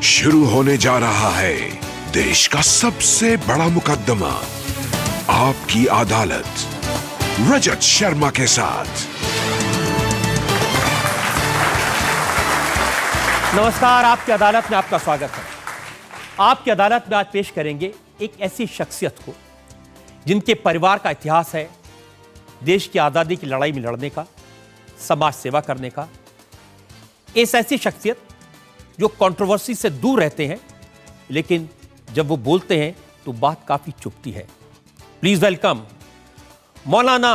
शुरू होने जा रहा है देश का सबसे बड़ा मुकदमा, आपकी अदालत, रजत शर्मा के साथ। नमस्कार, आपकी अदालत में आपका स्वागत है। आपकी अदालत में आज पेश करेंगे एक ऐसी शख्सियत को जिनके परिवार का इतिहास है देश की आज़ादी की लड़ाई में लड़ने का, समाज सेवा करने का। एक ऐसी शख्सियत जो कंट्रोवर्सी से दूर रहते हैं, लेकिन जब वो बोलते हैं तो बात काफी चुभती है। प्लीज वेलकम मौलाना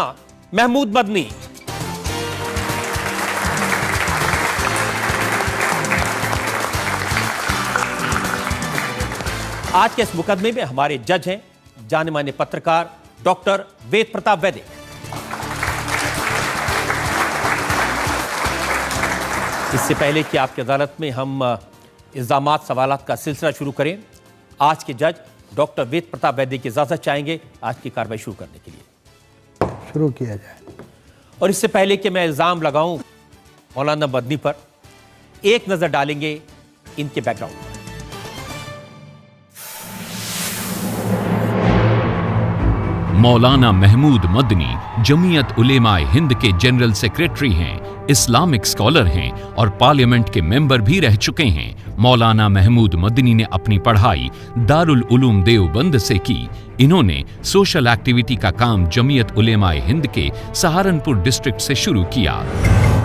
महमूद मदनी। आज के इस मुकदमे में हमारे जज हैं जाने माने पत्रकार डॉक्टर वेद प्रताप वैदिक। इससे पहले कि आपकी अदालत में हम इल्जामात सवालात का सिलसिला शुरू करें, आज के जज डॉक्टर वेद प्रताप वैदिक की इजाजत चाहेंगे आज की कार्रवाई शुरू करने के लिए। शुरू किया जाए। और इससे पहले कि मैं इल्जाम लगाऊं मौलाना मदनी पर, एक नजर डालेंगे इनके बैकग्राउंड पर। मौलाना महमूद मदनी जमीयत उलेमाए हिंद के जनरल सेक्रेटरी हैं, इस्लामिक स्कॉलर हैं और पार्लियामेंट के मेंबर भी रह चुके हैं। मौलाना महमूद मदनी ने अपनी पढ़ाई दारुल उलूम देवबंद से की। इन्होंने सोशल एक्टिविटी का काम जमीयत उलेमाए हिंद के सहारनपुर डिस्ट्रिक्ट से शुरू किया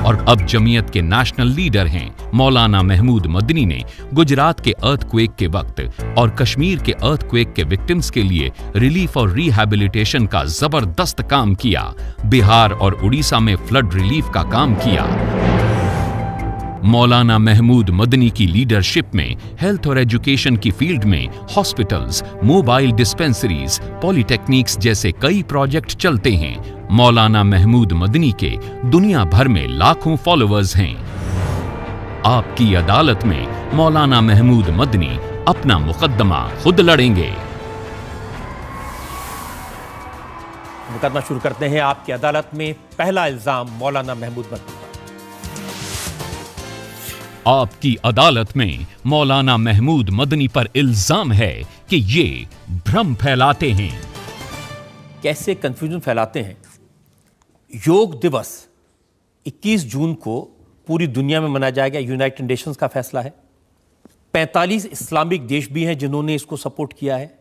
और अब जमीयत के नेशनल लीडर हैं। मौलाना महमूद मदनी ने गुजरात के अर्थक्वेक के वक्त और कश्मीर के अर्थक्वेक के विक्टिम्स के लिए रिलीफ और रिहैबिलिटेशन का जबरदस्त काम किया। बिहार और उड़ीसा में फ्लड रिलीफ का काम किया। मौलाना महमूद मदनी की लीडरशिप में हेल्थ और एजुकेशन की फील्ड में हॉस्पिटल्स, मोबाइल डिस्पेंसरीज, पॉलिटेक्निक्स जैसे कई प्रोजेक्ट चलते हैं। मौलाना महमूद मदनी के दुनिया भर में लाखों फॉलोअर्स हैं। आपकी अदालत में मौलाना महमूद मदनी अपना मुकदमा खुद लड़ेंगे। मुकदमा शुरू करते हैं आपकी अदालत में। पहला इल्जाम मौलाना महमूद मदनी पर। आपकी अदालत में मौलाना महमूद मदनी पर इल्जाम है कि ये भ्रम फैलाते हैं। कैसे कंफ्यूजन फैलाते हैं? योग दिवस 21 जून को पूरी दुनिया में मनाया जाएगा, यूनाइटेड नेशंस का फैसला है। 45 इस्लामिक देश भी हैं जिन्होंने इसको सपोर्ट किया है।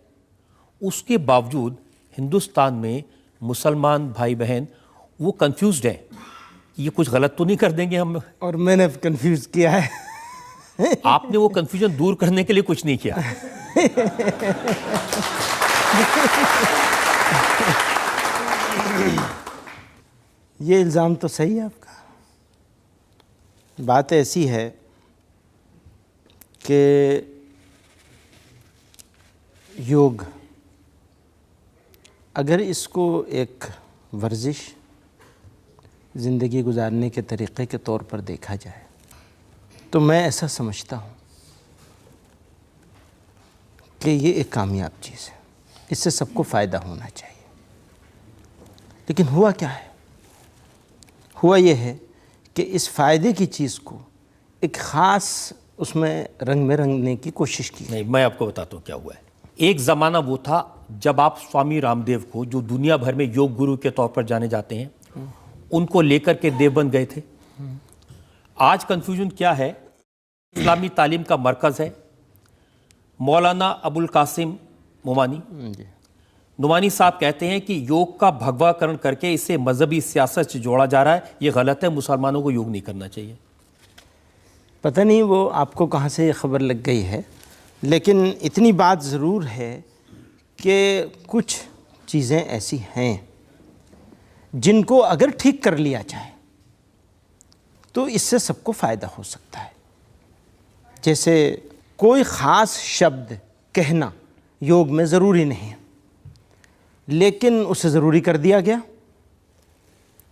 उसके बावजूद हिंदुस्तान में मुसलमान भाई बहन वो कंफ्यूज्ड हैं, ये कुछ गलत तो नहीं कर देंगे हम। और मैंने कंफ्यूज किया है। आपने वो कंफ्यूजन दूर करने के लिए कुछ नहीं किया। ये इल्ज़ाम तो सही है आपका। बात ऐसी है कि योग अगर इसको एक वर्जिश, ज़िंदगी गुजारने के तरीक़े के तौर पर देखा जाए तो मैं ऐसा समझता हूँ कि ये एक कामयाब चीज़ है, इससे सबको फ़ायदा होना चाहिए। लेकिन हुआ क्या है? हुआ ये है कि इस फ़ायदे की चीज़ को एक ख़ास उसमें रंग में रंगने की कोशिश की। नहीं, मैं आपको बताता हूँ क्या हुआ है। एक ज़माना वो था जब आप स्वामी रामदेव को, जो दुनिया भर में योग गुरु के तौर पर जाने जाते हैं, उनको लेकर के देवबंद गए थे। आज कंफ्यूजन क्या है? इस्लामी तालीम का मरकज़ है मौलाना अबुल कासिम नुमानी साहब कहते हैं कि योग का भगवाकरण करके इसे मजहबी सियासत से जोड़ा जा रहा है। ये गलत है, मुसलमानों को योग नहीं करना चाहिए। पता नहीं वो आपको कहाँ से ये खबर लग गई है, लेकिन इतनी बात ज़रूर है कि कुछ चीज़ें ऐसी हैं जिनको अगर ठीक कर लिया जाए तो इससे सबको फ़ायदा हो सकता है। जैसे कोई ख़ास शब्द कहना योग में ज़रूरी नहीं है, लेकिन उसे ज़रूरी कर दिया गया।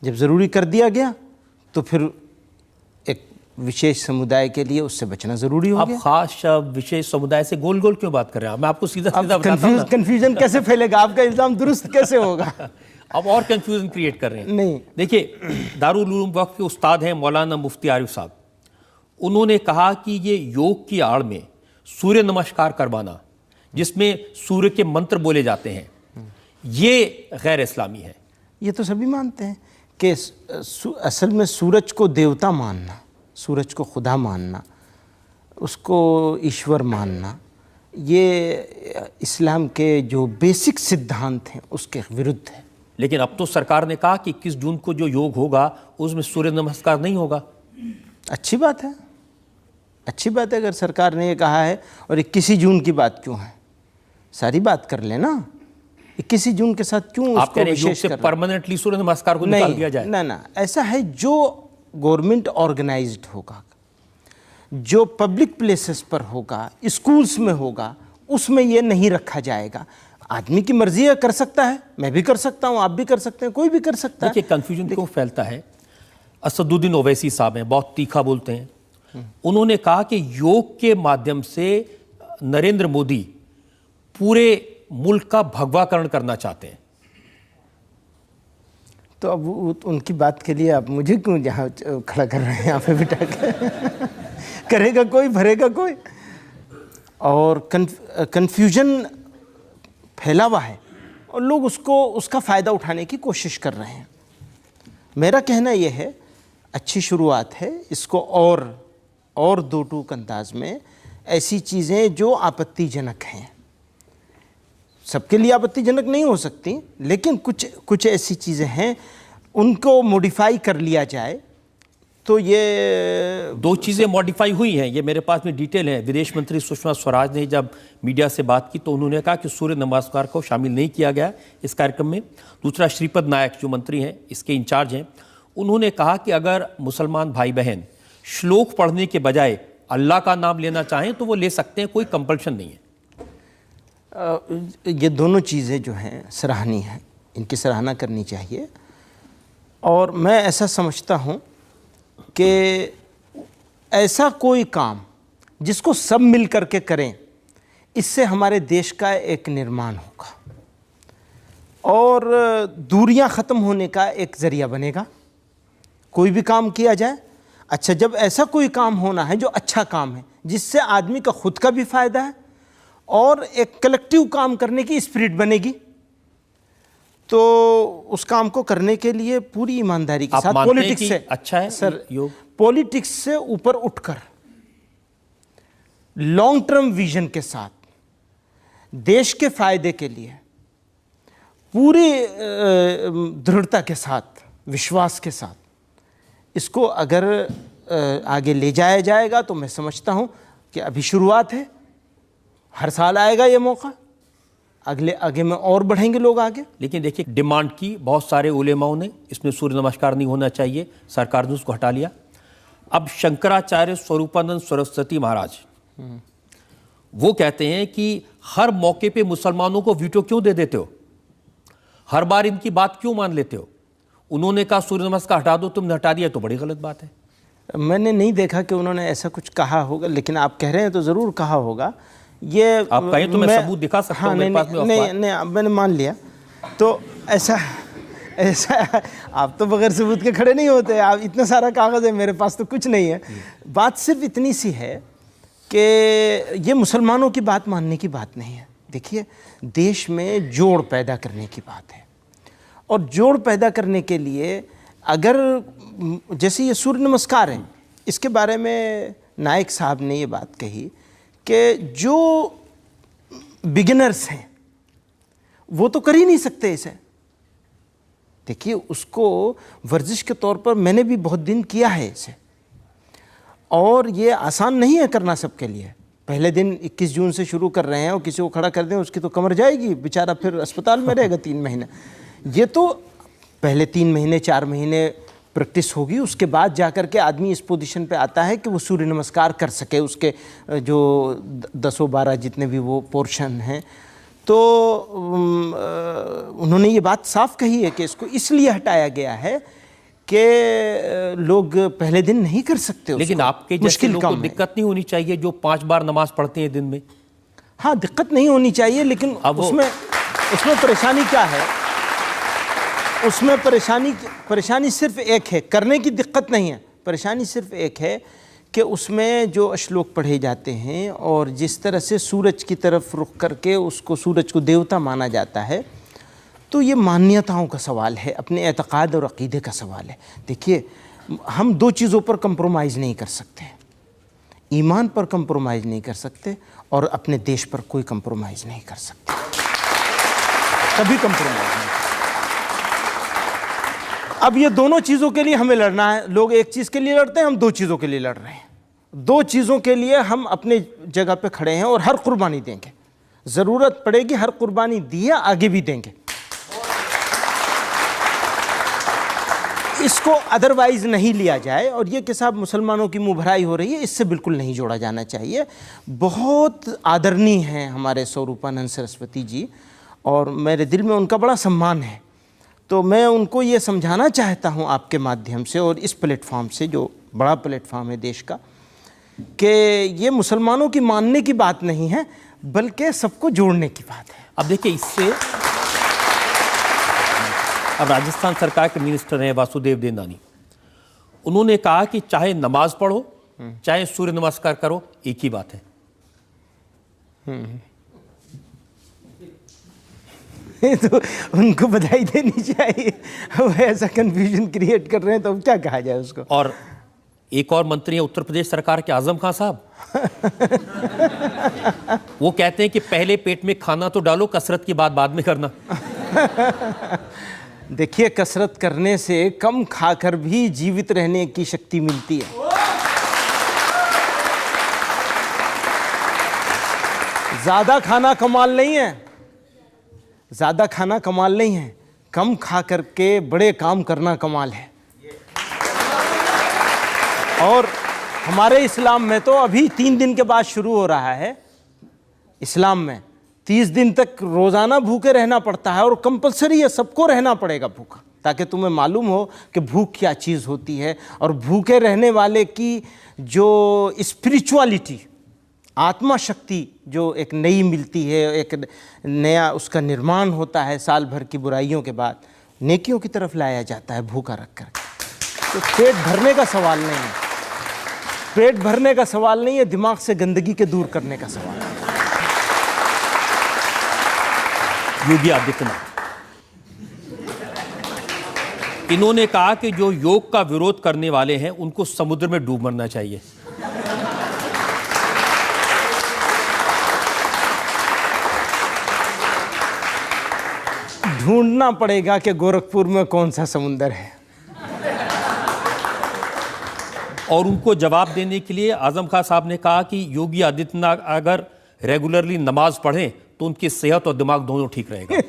जब ज़रूरी कर दिया गया तो फिर एक विशेष समुदाय के लिए उससे बचना ज़रूरी हो गया। आप ख़ास शब्द विशेष समुदाय से गोल गोल क्यों बात कर रहे हैं? मैं आपको सीधा सीधा बताता हूं। कन्फ्यूजन कैसे फैलेगा? आपका इल्ज़ाम दुरुस्त कैसे होगा? अब और कंफ्यूजन क्रिएट कर रहे हैं। नहीं, देखिए, दारुल उलूम वक्फ के उस्ताद हैं मौलाना मुफ्ती आरिफ साहब। उन्होंने कहा कि ये योग की आड़ में सूर्य नमस्कार करवाना, जिसमें सूर्य के मंत्र बोले जाते हैं, ये गैर इस्लामी है। ये तो सभी मानते हैं कि असल में सूरज को देवता मानना, सूरज को खुदा मानना, उसको ईश्वर मानना, ये इस्लाम के जो बेसिक सिद्धांत हैं उसके विरुद्ध है। लेकिन अब तो सरकार ने कहा कि 21 जून को जो योग होगा उसमें सूर्य नमस्कार नहीं होगा। अच्छी बात है, अच्छी बात है अगर सरकार ने ये कहा है। और 21 जून की बात क्यों है, सारी बात कर लेना। 21 जून के साथ क्यों उसको विशेष कर परमानेंटली सूर्य नमस्कार को निकाल दिया जाए? ना, ऐसा है जो गवर्नमेंट ऑर्गेनाइज्ड होगा, जो पब्लिक प्लेसेस पर होगा, स्कूल्स में होगा, उसमें ये नहीं रखा जाएगा। आदमी की मर्जी है, कर सकता है, मैं भी कर सकता हूँ, आप भी कर सकते हैं, कोई भी कर सकता है। देखिए कंफ्यूजन क्यों फैलता है। असदुद्दीन ओवैसी साहब हैं, बहुत तीखा बोलते हैं। उन्होंने कहा कि योग के माध्यम से नरेंद्र मोदी पूरे मुल्क का भगवाकरण करना चाहते हैं। तो अब उनकी बात के लिए आप मुझे क्यों यहाँ खड़ा कर रहे हैं, यहाँ पे बिठा के? करेगा कोई, भरेगा कोई। और कन्फ्यूजन फैला हुआ है और लोग उसका फ़ायदा उठाने की कोशिश कर रहे हैं। मेरा कहना यह है, अच्छी शुरुआत है, इसको और दो टूक अंदाज में ऐसी चीज़ें जो आपत्तिजनक हैं, सबके लिए आपत्तिजनक नहीं हो सकती, लेकिन कुछ ऐसी चीज़ें हैं उनको मॉडिफाई कर लिया जाए। तो ये 2 चीज़ें मॉडिफाई हुई हैं, ये मेरे पास में डिटेल है। विदेश मंत्री सुषमा स्वराज ने जब मीडिया से बात की तो उन्होंने कहा कि सूर्य नमस्कार को शामिल नहीं किया गया इस कार्यक्रम में। दूसरा, श्रीपद नायक जो मंत्री हैं, इसके इंचार्ज हैं, उन्होंने कहा कि अगर मुसलमान भाई बहन श्लोक पढ़ने के बजाय अल्लाह का नाम लेना चाहें तो वो ले सकते हैं, कोई कंपल्शन नहीं है। ये दोनों चीज़ें जो हैं सराहनीय हैं, इनकी सराहना करनी चाहिए। और मैं ऐसा समझता हूँ कि ऐसा कोई काम जिसको सब मिल करके करें, इससे हमारे देश का एक निर्माण होगा और दूरियां ख़त्म होने का एक ज़रिया बनेगा। कोई भी काम किया जाए, अच्छा, जब ऐसा कोई काम होना है जो अच्छा काम है, जिससे आदमी का खुद का भी फ़ायदा है और एक कलेक्टिव काम करने की स्पिरिट बनेगी, तो उस काम को करने के लिए पूरी ईमानदारी के साथ पॉलिटिक्स से, अच्छा है सर, योग पॉलिटिक्स से ऊपर उठकर लॉन्ग टर्म विजन के साथ देश के फायदे के लिए पूरी दृढ़ता के साथ, विश्वास के साथ इसको अगर आगे ले जाया जाएगा तो मैं समझता हूं कि अभी शुरुआत है, हर साल आएगा ये मौका, आगे में और बढ़ेंगे लोग आगे। लेकिन देखिए, डिमांड की बहुत सारे उलेमाओं ने, इसमें सूर्य नमस्कार नहीं होना चाहिए, सरकार ने उसको हटा लिया। अब शंकराचार्य स्वरूपानंद सरस्वती महाराज वो कहते हैं कि हर मौके पे मुसलमानों को वीटो क्यों दे देते हो, हर बार इनकी बात क्यों मान लेते हो। उन्होंने कहा सूर्य नमस्कार हटा दो, तुमने हटा दिया तो बड़ी गलत बात है। मैंने नहीं देखा कि उन्होंने ऐसा कुछ कहा होगा, लेकिन आप कह रहे हैं तो ज़रूर कहा होगा। ये आप कहें तो मैं सबूत दिखा सकता हूं, मेरे पास में नहीं, मैंने मान लिया। तो ऐसा आप तो बगैर सबूत के खड़े नहीं होते, आप इतना सारा कागज़ है, मेरे पास तो कुछ नहीं है। बात सिर्फ इतनी सी है कि ये मुसलमानों की बात मानने की बात नहीं है। देखिए, देश में जोड़ पैदा करने की बात है, और जोड़ पैदा करने के लिए अगर जैसे ये सूर्य नमस्कार है, इसके बारे में नायक साहब ने ये बात कही कि जो बिगिनर्स हैं वो तो कर ही नहीं सकते इसे। देखिए, उसको वर्जिश के तौर पर मैंने भी बहुत दिन किया है इसे, और ये आसान नहीं है करना सबके लिए। पहले दिन 21 जून से शुरू कर रहे हैं और किसी को खड़ा कर दें, उसकी तो कमर जाएगी, बेचारा फिर अस्पताल में रहेगा 3 महीने। ये तो पहले 3 महीने 4 महीने प्रैक्टिस होगी, उसके बाद जाकर के आदमी इस पोजीशन पे आता है कि वो सूर्य नमस्कार कर सके, उसके जो 10-12 जितने भी वो पोर्शन हैं। तो उन्होंने ये बात साफ कही है कि इसको इसलिए हटाया गया है कि लोग पहले दिन नहीं कर सकते। लेकिन आपके जैसे लोगों को दिक्कत नहीं होनी चाहिए जो 5 बार नमाज पढ़ते हैं दिन में। हाँ, दिक्कत नहीं होनी चाहिए, लेकिन उसमें परेशानी क्या है? उसमें परेशानी सिर्फ एक है, करने की दिक्कत नहीं है, परेशानी सिर्फ एक है कि उसमें जो श्लोक पढ़े जाते हैं और जिस तरह से सूरज की तरफ रुख करके उसको, सूरज को देवता माना जाता है, तो ये मान्यताओं का सवाल है, अपने एतक़ाद और अक़ीदे का सवाल है। देखिए, हम दो चीज़ों पर कंप्रोमाइज़ नहीं कर सकते, ईमान पर कंप्रोमाइज़ नहीं कर सकते और अपने देश पर कोई कंप्रोमाइज़ नहीं कर सकते, कभी कंप्रोमाइज़ नहीं। अब ये दोनों चीज़ों के लिए हमें लड़ना है। लोग एक चीज़ के लिए लड़ते हैं, हम दो चीज़ों के लिए लड़ रहे हैं। दो चीज़ों के लिए हम अपने जगह पे खड़े हैं और हर कुर्बानी देंगे, ज़रूरत पड़ेगी हर कुर्बानी दिए, आगे भी देंगे। इसको अदरवाइज़ नहीं लिया जाए। और ये कि साहब मुसलमानों की मुँह भराई हो रही है, इससे बिल्कुल नहीं जोड़ा जाना चाहिए। बहुत आदरणीय हैं हमारे स्वरूपानंद सरस्वती जी और मेरे दिल में उनका बड़ा सम्मान है। तो मैं उनको ये समझाना चाहता हूँ आपके माध्यम से और इस प्लेटफॉर्म से, जो बड़ा प्लेटफॉर्म है देश का, कि ये मुसलमानों की मानने की बात नहीं है बल्कि सबको जोड़ने की बात है। अब देखिए, इससे अब राजस्थान सरकार के मिनिस्टर हैं वासुदेव देवनानी, उन्होंने कहा कि चाहे नमाज पढ़ो चाहे सूर्य नमस्कार करो, एक ही बात है। तो उनको बधाई देनी चाहिए। अब ऐसा कंफ्यूजन क्रिएट कर रहे हैं तो क्या कहा जाए उसको। और एक और मंत्री है उत्तर प्रदेश सरकार के, आजम खान साहब, वो कहते हैं कि पहले पेट में खाना तो डालो, कसरत की बात बाद में करना। देखिए, कसरत करने से कम खाकर भी जीवित रहने की शक्ति मिलती है। ज्यादा खाना कमाल नहीं है, ज्यादा खाना कमाल नहीं है, कम खा करके बड़े काम करना कमाल है। और हमारे इस्लाम में तो अभी 3 दिन के बाद शुरू हो रहा है। इस्लाम में 30 दिन तक रोज़ाना भूखे रहना पड़ता है और कंपलसरी है, सबको रहना पड़ेगा भूखा, ताकि तुम्हें मालूम हो कि भूख क्या चीज़ होती है। और भूखे रहने वाले की जो स्पिरिचुअलिटी, आत्मा शक्ति जो एक नई मिलती है, एक नया उसका निर्माण होता है, साल भर की बुराइयों के बाद नेकियों की तरफ लाया जाता है भूखा रख कर। तो पेट भरने का सवाल नहीं है, पेट भरने का सवाल नहीं है, दिमाग से गंदगी के दूर करने का सवाल है। योगी आदित्यनाथ, इन्होंने कहा कि जो योग का विरोध करने वाले हैं उनको समुद्र में डूब मरना चाहिए। ढूंढना पड़ेगा कि गोरखपुर में कौन सा समुंदर है। और उनको जवाब देने के लिए आजम खान साहब ने कहा कि योगी आदित्यनाथ अगर रेगुलरली नमाज पढ़ें तो उनकी सेहत और दिमाग दोनों ठीक रहेगा।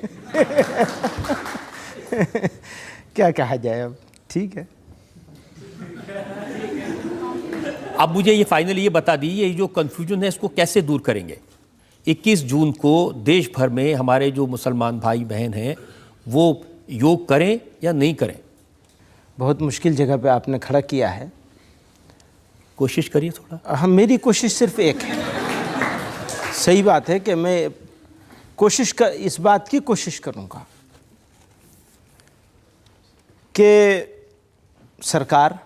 क्या कहा जाए अब, ठीक है। अब मुझे ये फाइनली ये बता दीजिए, ये जो कंफ्यूजन है इसको कैसे दूर करेंगे। 21 जून को देश भर में हमारे जो मुसलमान भाई बहन हैं वो योग करें या नहीं करें। बहुत मुश्किल जगह पे आपने खड़ा किया है, कोशिश करिए थोड़ा। हम, मेरी कोशिश सिर्फ एक है। सही बात है कि मैं इस बात की कोशिश करूँगा कि सरकार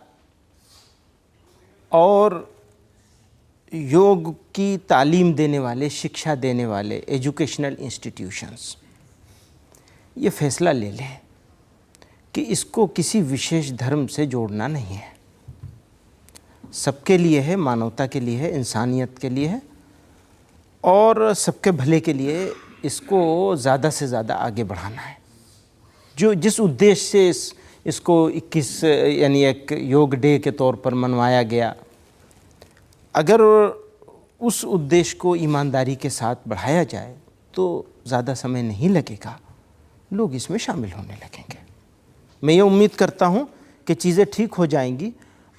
और योग की तालीम देने वाले, शिक्षा देने वाले एजुकेशनल इंस्टीट्यूशंस ये फैसला ले लें कि इसको किसी विशेष धर्म से जोड़ना नहीं है, सबके लिए है, मानवता के लिए है, इंसानियत के लिए है और सबके भले के लिए इसको ज़्यादा से ज़्यादा आगे बढ़ाना है। जो जिस उद्देश्य से इसको 21 यानी एक योग डे के तौर पर मनवाया गया, अगर उस उद्देश्य को ईमानदारी के साथ बढ़ाया जाए तो ज़्यादा समय नहीं लगेगा, लोग इसमें शामिल होने लगेंगे। मैं ये उम्मीद करता हूँ कि चीज़ें ठीक हो जाएंगी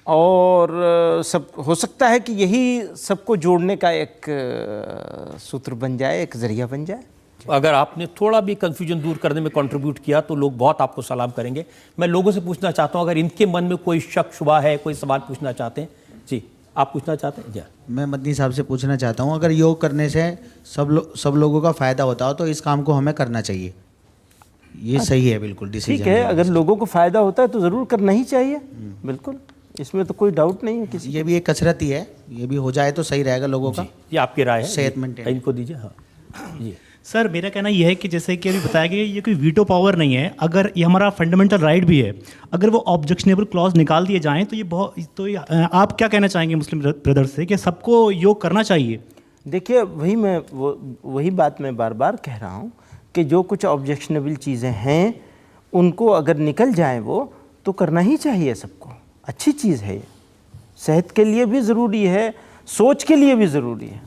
और सब हो सकता है कि यही सबको जोड़ने का एक सूत्र बन जाए, एक ज़रिया बन जाए। अगर आपने थोड़ा भी कन्फ्यूजन दूर करने में कंट्रीब्यूट किया तो लोग बहुत आपको सलाम करेंगे। मैं लोगों से पूछना चाहता हूँ, अगर इनके मन में कोई शक शुबा है, कोई सवाल पूछना चाहते हैं। जी, आप पूछना चाहते हैं? जी, मैं मदनी साहब से पूछना चाहता हूँ, अगर योग करने से सब लोगों का फ़ायदा होता हो तो इस काम को हमें करना चाहिए, ये सही है? बिल्कुल डिसीजन ठीक है, अगर लोगों को फ़ायदा होता है तो ज़रूर करना ही चाहिए, बिल्कुल, इसमें तो कोई डाउट नहीं है किसी। ये भी एक कसरत ही है, ये भी हो जाए तो सही रहेगा लोगों का। ये आपकी राय है, सेहत मेंटेन। इनको दीजिए। हाँ जी सर, मेरा कहना यह है कि जैसे कि अभी बताया गया ये कोई वीटो पावर नहीं है, अगर ये हमारा फंडामेंटल राइट भी है, अगर वो ऑब्जेक्शनेबल क्लॉज निकाल दिए जाएं तो आप क्या कहना चाहेंगे मुस्लिम ब्रदर्स से कि सबको योग करना चाहिए? देखिए, वही बात मैं बार बार कह रहा हूँ कि जो कुछ ऑब्जेक्शनेबल चीज़ें हैं उनको अगर निकल जाए वो तो करना ही चाहिए सबको। अच्छी चीज़ है ये, सेहत के लिए भी ज़रूरी है, सोच के लिए भी ज़रूरी है।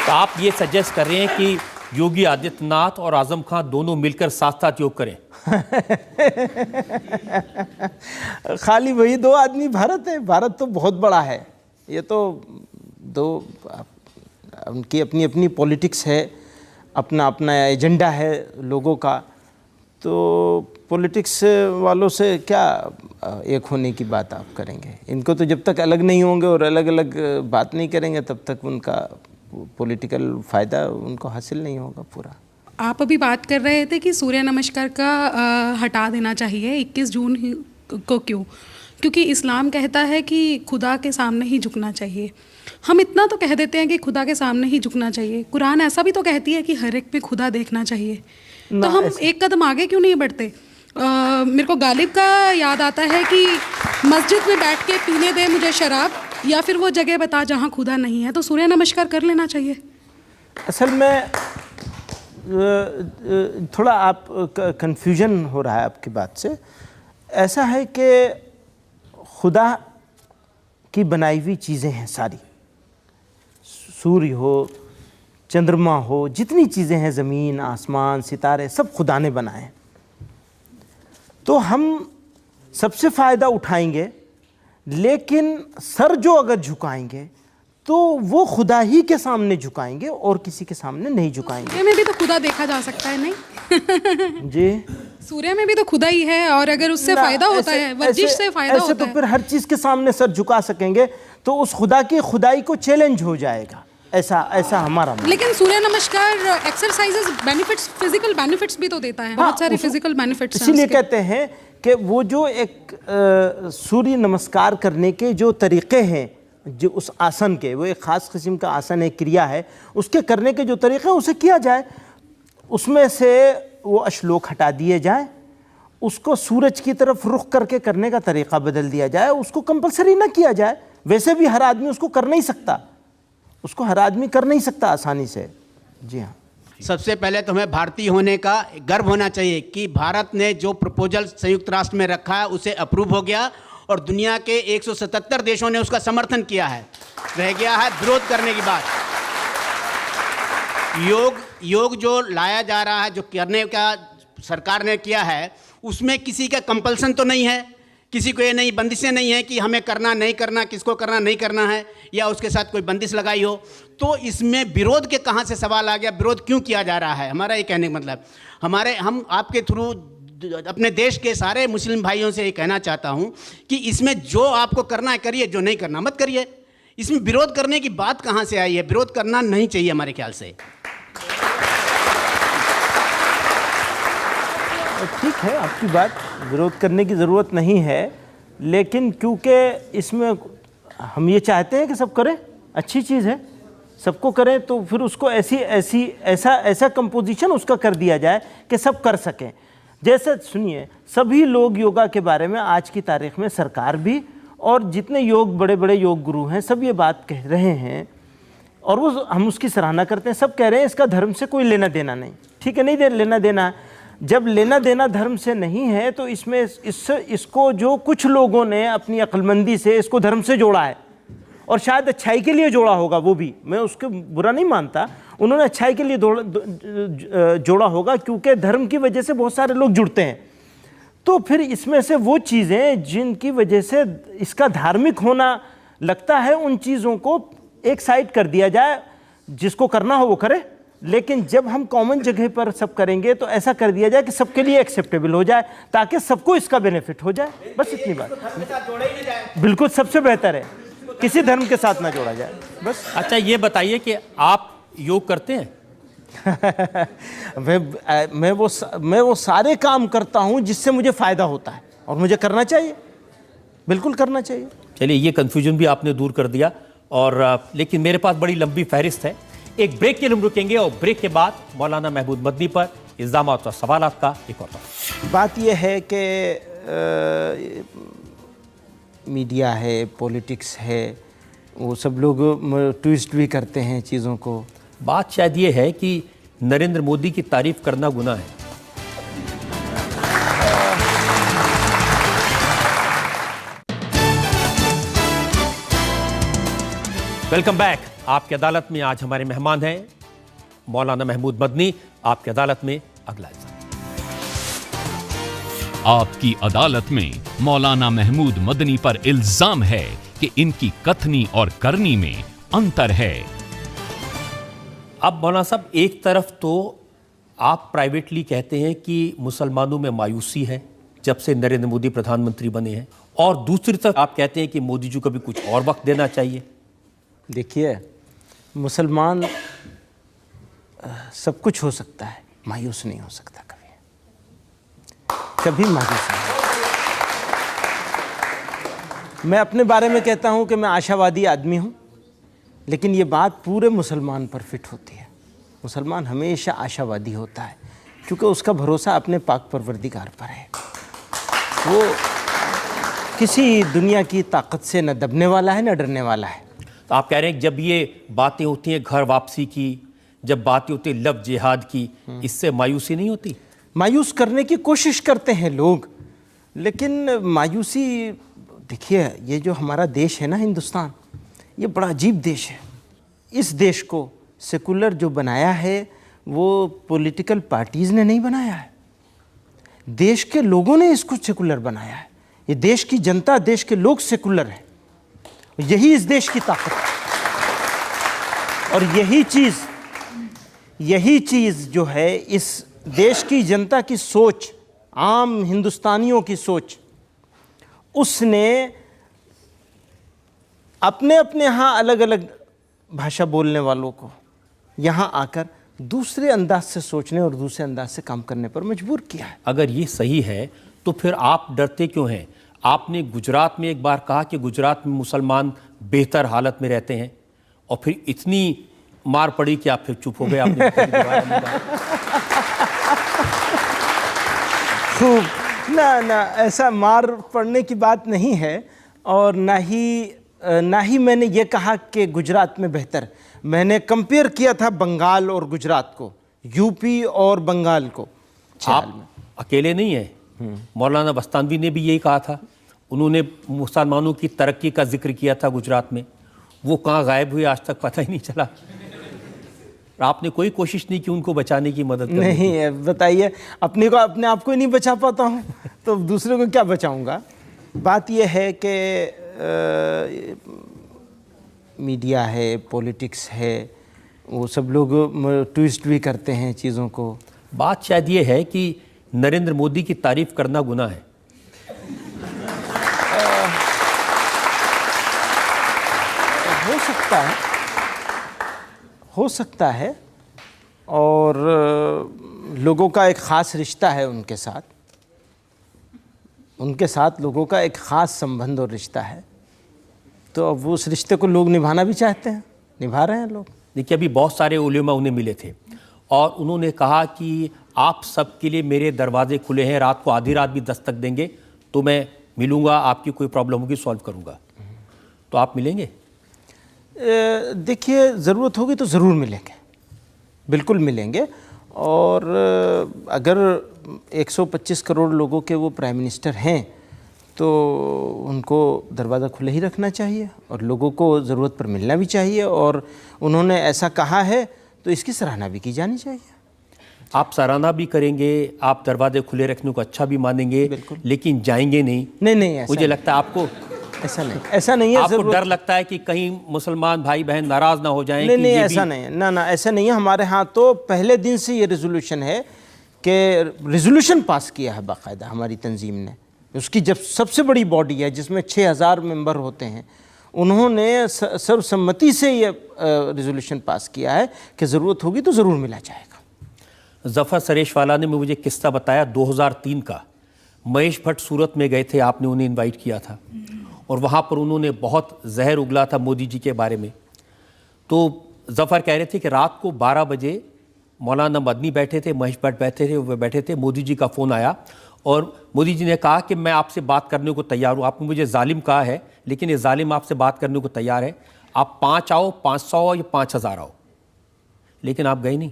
तो आप ये सजेस्ट कर रहे हैं कि योगी आदित्यनाथ और आजम खान दोनों मिलकर साथ साथ योग करें? खाली वही दो आदमी भारत है? भारत तो बहुत बड़ा है। ये तो दो, उनकी अपनी अपनी पॉलिटिक्स है, अपना अपना एजेंडा है लोगों का। तो पॉलिटिक्स वालों से क्या एक होने की बात आप करेंगे? इनको तो जब तक अलग नहीं होंगे और अलग अलग बात नहीं करेंगे तब तक उनका पॉलिटिकल फ़ायदा उनको हासिल नहीं होगा पूरा। आप अभी बात कर रहे थे कि सूर्य नमस्कार का हटा देना चाहिए 21 जून को। क्योंकि इस्लाम कहता है कि खुदा के सामने ही झुकना चाहिए। हम इतना तो कह देते हैं कि खुदा के सामने ही झुकना चाहिए, कुरान ऐसा भी तो कहती है कि हर एक पे खुदा देखना चाहिए। तो हम एक कदम आगे क्यों नहीं बढ़ते? मेरे को गालिब का याद आता है कि मस्जिद में बैठ के पीने दे मुझे शराब, या फिर वो जगह बता जहाँ खुदा नहीं है। तो सूर्य नमस्कार कर लेना चाहिए। असल में थोड़ा आप कन्फ्यूजन हो रहा है आपकी बात से। ऐसा है कि खुदा की बनाई हुई चीज़ें हैं सारी, सूर्य हो, चंद्रमा हो, जितनी चीज़ें हैं, ज़मीन, आसमान, सितारे, सब खुदा ने बनाए हैं। तो हम सबसे फ़ायदा उठाएंगे, लेकिन सर जो अगर झुकाएंगे तो वो खुदा ही के सामने झुकाएंगे और किसी के सामने नहीं झुकाएंगे। सूर्य में भी तो खुदा देखा जा सकता है, नहीं? जी, सूर्य में भी तो खुदा ही है, और अगर उससे फायदा होता है, वर्जिश से फायदा होता है, तो फिर हर चीज़ के सामने सर झुका सकेंगे तो उस खुदा की खुदाई को चैलेंज हो जाएगा। ऐसा हमारा। लेकिन सूर्य नमस्कार एक्सरसाइजेस बेनिफिट्स, फिजिकल बेनिफिट्स भी तो देता है। बहुत सारे फिजिकल बेनिफिट्स। इसीलिए कहते हैं कि वो जो एक सूर्य नमस्कार करने के जो तरीक़े हैं, जो उस आसन के, वो एक ख़ास किस्म का आसन है, क्रिया है, उसके करने के जो तरीक़े हैं उसे किया जाए। उसमें से वो अश्लोक हटा दिए जाए, उसको सूरज की तरफ रुख करके करने का तरीक़ा बदल दिया जाए, उसको कंपलसरी ना किया जाए। वैसे भी हर आदमी उसको कर नहीं सकता, उसको हर आदमी कर नहीं सकता आसानी से। जी हाँ, सबसे पहले तो हमें भारतीय होने का गर्व होना चाहिए कि भारत ने जो प्रपोजल संयुक्त राष्ट्र में रखा है उसे अप्रूव हो गया और दुनिया के 177 देशों ने उसका समर्थन किया है। रह गया है विरोध करने की बात। योग जो लाया जा रहा है, जो करने का सरकार ने किया है, उसमें किसी का कंपल्सन तो नहीं है, किसी को ये नहीं, बंदिशें नहीं है कि हमें करना नहीं करना, किसको करना नहीं करना है, या उसके साथ कोई बंदिश लगाई हो। तो इसमें विरोध के कहाँ से सवाल आ गया? विरोध क्यों किया जा रहा है? हमारा ये कहने का मतलब, हम आपके थ्रू अपने देश के सारे मुस्लिम भाइयों से ये कहना चाहता हूँ कि इसमें जो आपको करना है करिए, जो नहीं करना मत करिए। इसमें विरोध करने की बात कहाँ से आई है? विरोध करना नहीं चाहिए हमारे ख्याल से। ठीक है आपकी बात, विरोध करने की ज़रूरत नहीं है, लेकिन क्योंकि इसमें हम ये चाहते हैं कि सब करें, अच्छी चीज़ है, सबको करें, तो फिर उसको ऐसा कंपोजिशन उसका कर दिया जाए कि सब कर सकें। जैसे सुनिए, सभी लोग योगा के बारे में आज की तारीख में, सरकार भी और जितने बड़े बड़े योग गुरु हैं, सब ये बात कह रहे हैं और वो हम उसकी सराहना करते हैं। सब कह रहे हैं इसका धर्म से कोई लेना देना नहीं। ठीक है, नहीं लेना देना। जब लेना देना धर्म से नहीं है तो इसको जो कुछ लोगों ने अपनी अक्लमंदी से इसको धर्म से जोड़ा है, और शायद अच्छाई के लिए जोड़ा होगा, वो भी मैं उसको बुरा नहीं मानता, उन्होंने अच्छाई के लिए जोड़ा होगा, क्योंकि धर्म की वजह से बहुत सारे लोग जुड़ते हैं। तो फिर इसमें से वो चीज़ें जिनकी वजह से इसका धार्मिक होना लगता है, उन चीज़ों को एक साइड कर दिया जाए, जिसको करना हो वो करे। लेकिन जब हम कॉमन जगह पर सब करेंगे तो ऐसा कर दिया जाए कि सबके लिए एक्सेप्टेबल हो जाए, ताकि सबको इसका बेनिफिट हो जाए। बस इतनी बात। बिल्कुल, सबसे बेहतर है किसी धर्म के साथ ना जोड़ा जाए, बस। अच्छा, ये बताइए कि आप योग करते हैं? मैं वो सारे काम करता हूं जिससे मुझे फ़ायदा होता है और मुझे करना चाहिए। बिल्कुल करना चाहिए। चलिए, ये कन्फ्यूजन भी आपने दूर कर दिया। और लेकिन मेरे पास बड़ी लंबी फहरिस्त है। एक ब्रेक के लिए हम रुकेंगे और ब्रेक के बाद मौलाना महमूद मदनी पर इल्ज़ामात और सवालात का एक और बात यह है कि मीडिया है, पॉलिटिक्स है, वो सब लोग ट्विस्ट भी करते हैं चीज़ों को। बात शायद ये है कि नरेंद्र मोदी की तारीफ करना गुनाह है। Welcome back. आपकी अदालत में आज हमारे मेहमान हैं मौलाना महमूद मदनी। आपकी अदालत में अगला इल्जाम। आपकी अदालत में मौलाना महमूद मदनी पर इल्जाम है कि इनकी कथनी और करनी में अंतर है। अब मौलाना साहब, एक तरफ तो आप प्राइवेटली कहते हैं कि मुसलमानों में मायूसी है जब से नरेंद्र मोदी प्रधानमंत्री बने हैं, और दूसरी तरफ आप कहते हैं कि मोदी जी को भी कुछ और वक्त देना चाहिए। देखिए, मुसलमान सब कुछ हो सकता है, मायूस नहीं हो सकता कभी मायूस नहीं। मैं अपने बारे में कहता हूं कि मैं आशावादी आदमी हूं, लेकिन ये बात पूरे मुसलमान पर फिट होती है। मुसलमान हमेशा आशावादी होता है क्योंकि उसका भरोसा अपने पाक परवरदिगार पर है। वो किसी दुनिया की ताकत से न दबने वाला है न डरने वाला है। तो आप कह रहे हैं जब ये बातें होती हैं घर वापसी की, जब बातें होती है लव जिहाद की, इससे मायूसी नहीं होती? मायूस करने की कोशिश करते हैं लोग, लेकिन मायूसी, देखिए ये जो हमारा देश है ना हिंदुस्तान, ये बड़ा अजीब देश है। इस देश को सेकुलर जो बनाया है वो पॉलिटिकल पार्टीज़ ने नहीं बनाया है, देश के लोगों ने इसको सेकुलर बनाया है। ये देश की जनता, देश के लोग सेकुलर हैं, यही इस देश की ताकत है। और यही चीज़ जो है इस देश की जनता की सोच, आम हिंदुस्तानियों की सोच, उसने अपने अपने यहाँ अलग अलग भाषा बोलने वालों को यहाँ आकर दूसरे अंदाज से सोचने और दूसरे अंदाज से काम करने पर मजबूर किया है। अगर ये सही है तो फिर आप डरते क्यों हैं? आपने गुजरात में एक बार कहा कि गुजरात में मुसलमान बेहतर हालत में रहते हैं, और फिर इतनी मार पड़ी कि आप फिर चुप हो गए। आपने खूब ना, ऐसा मार पड़ने की बात नहीं है, और ना ही मैंने ये कहा कि गुजरात में बेहतर। मैंने कंपेयर किया था बंगाल और गुजरात को, यूपी और बंगाल को। आप अकेले नहीं हैं, मौलाना बस्तानवी ने भी यही कहा था। उन्होंने मुसलमानों की तरक्की का जिक्र किया था गुजरात में, वो कहाँ गायब हुए आज तक पता ही नहीं चला। आपने कोई कोशिश नहीं की उनको बचाने की, मदद करने की? नहीं, बताइए, अपने आप को ही नहीं बचा पाता हूँ तो दूसरे को क्या बचाऊँगा। बात यह है कि मीडिया है, पॉलिटिक्स है, वो सब लोग ट्विस्ट भी करते हैं चीज़ों को। बात शायद ये है कि नरेंद्र मोदी की तारीफ करना गुनाह है। हो सकता है, और लोगों का एक ख़ास रिश्ता है उनके साथ लोगों का एक ख़ास संबंध और रिश्ता है, तो अब उस रिश्ते को लोग निभाना भी चाहते हैं, निभा रहे हैं लोग। देखिए, अभी बहुत सारे उलेमा उन्हें मिले थे और उन्होंने कहा कि आप सबके लिए मेरे दरवाजे खुले हैं, रात को आधी रात भी दस्तक देंगे तो मैं मिलूंगा, आपकी कोई प्रॉब्लम होगी सॉल्व करूंगा। तो आप मिलेंगे? देखिए, ज़रूरत होगी तो ज़रूर मिलेंगे, बिल्कुल मिलेंगे। और अगर 125 करोड़ लोगों के वो प्राइम मिनिस्टर हैं तो उनको दरवाज़ा खुला ही रखना चाहिए और लोगों को ज़रूरत पर मिलना भी चाहिए, और उन्होंने ऐसा कहा है तो इसकी सराहना भी की जानी चाहिए। आप सराहना भी करेंगे, आप दरवाजे खुले रखने को अच्छा भी मानेंगे, लेकिन जाएंगे नहीं? नहीं, मुझे लगता है आपको ऐसा नहीं है। आपको डर लगता है कि कहीं मुसलमान भाई बहन नाराज ना हो जाएं? नहीं, ऐसा नहीं है, ना, ऐसा नहीं है। हमारे यहाँ तो पहले दिन से ये रेजोल्यूशन है कि रेजोल्यूशन पास किया है बाकायदा हमारी तंजीम ने, उसकी जब सबसे बड़ी बॉडी है जिसमें 6000 मेंबर होते हैं, उन्होंने सर्वसम्मति से ये रेजोल्यूशन पास किया है कि ज़रूरत होगी तो ज़रूर मिला जाएगा। जफ़र सरेशवाला ने मुझे किस्सा बताया 2003 का। महेश भट्ट सूरत में गए थे, आपने उन्हें इनवाइट किया था और वहाँ पर उन्होंने बहुत जहर उगला था मोदी जी के बारे में। तो ज़फ़र कह रहे थे कि रात को 12 बजे मौलाना मदनी बैठे थे, महेश भट्ट बैठे थे, मोदी जी का फ़ोन आया और मोदी जी ने कहा कि मैं आपसे बात करने को तैयार हूँ। आपने मुझे जालिम कहा है, लेकिन ये जालिम आपसे बात करने को तैयार है। आप 5 आओ, 500 आओ या 5000 आओ, लेकिन आप गए नहीं।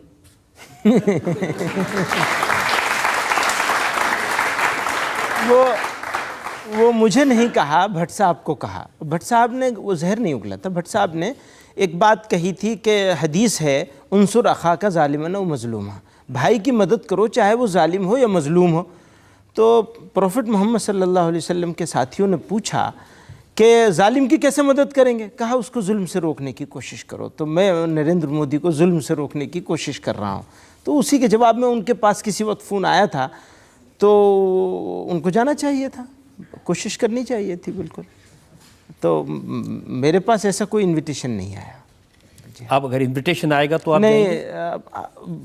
वो मुझे नहीं कहा, भट्ट साहब को कहा। भट्ट साहब ने, वो जहर नहीं उगला था। भट्ट साहब ने एक बात कही थी कि हदीस है, उनसुर अखा का ज़ालिमन व मज़लूमा, भाई की मदद करो चाहे वो ज़ालिम हो या मज़लूम हो। तो प्रॉफिट मोहम्मद सल्लल्लाहु अलैहि वसल्लम के साथियों ने पूछा कि ज़ालिम की कैसे मदद करेंगे? कहा उसको जुल्म से रोकने की कोशिश करो। तो मैं नरेंद्र मोदी को जुल्म से रोकने की कोशिश कर रहा हूँ। तो उसी के जवाब में उनके पास किसी वक्त फ़ोन आया था, तो उनको जाना चाहिए था, कोशिश करनी चाहिए थी बिल्कुल। तो मेरे पास ऐसा कोई इनविटेशन नहीं आया। अब अगर इनविटेशन आएगा तो आप नहीं,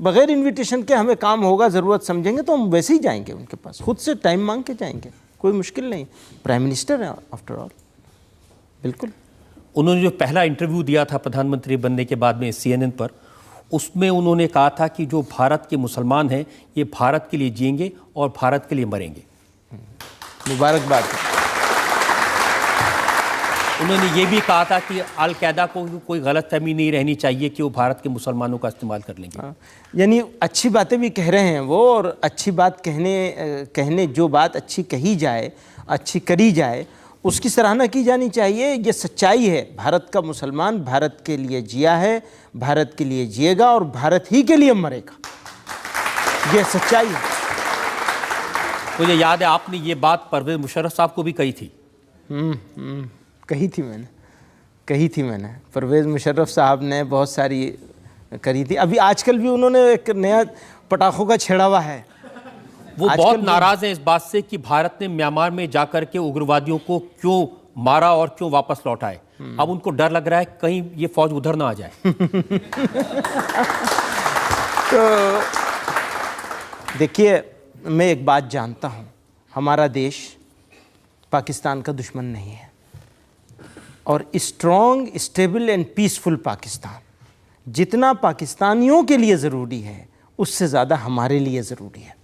बगैर इनविटेशन के हमें काम होगा, ज़रूरत समझेंगे तो हम वैसे ही जाएंगे उनके पास, खुद से टाइम मांग के जाएंगे, कोई मुश्किल नहीं। प्राइम मिनिस्टर है आफ्टर ऑल, बिल्कुल। उन्होंने जो पहला इंटरव्यू दिया था प्रधानमंत्री बनने के बाद में CNN पर, उसमें उन्होंने कहा था कि जो भारत के मुसलमान हैं ये भारत के लिए जिएंगे और भारत के लिए मरेंगे। मुबारकबाद। उन्होंने ये भी कहा था कि अल कायदा को कोई गलतफहमी नहीं रहनी चाहिए कि वो भारत के मुसलमानों का इस्तेमाल कर लेंगे। यानी अच्छी बातें भी कह रहे हैं वो, और अच्छी बात कहने जो बात अच्छी कही जाए, अच्छी करी जाए, उसकी सराहना की जानी चाहिए। ये सच्चाई है, भारत का मुसलमान भारत के लिए जिया है, भारत के लिए जिएगा और भारत ही के लिए मरेगा, ये सच्चाई है। मुझे याद है आपने ये बात परवेज़ मुशर्रफ साहब को भी कही थी। कही थी मैंने। परवेज़ मुशर्रफ साहब ने बहुत सारी करी थी। अभी आजकल भी उन्होंने एक नया पटाखों का छेड़ा हुआ है। वो बहुत नाराज़ हैं इस बात से कि भारत ने म्यांमार में जाकर के उग्रवादियों को क्यों मारा और क्यों वापस लौटाए। अब उनको डर लग रहा है कहीं ये फौज उधर ना आ जाए। तो देखिए, मैं एक बात जानता हूँ, हमारा देश पाकिस्तान का दुश्मन नहीं है, और strong, stable and peaceful Pakistan जितना पाकिस्तानियों के लिए ज़रूरी है, उससे ज़्यादा हमारे लिए ज़रूरी है।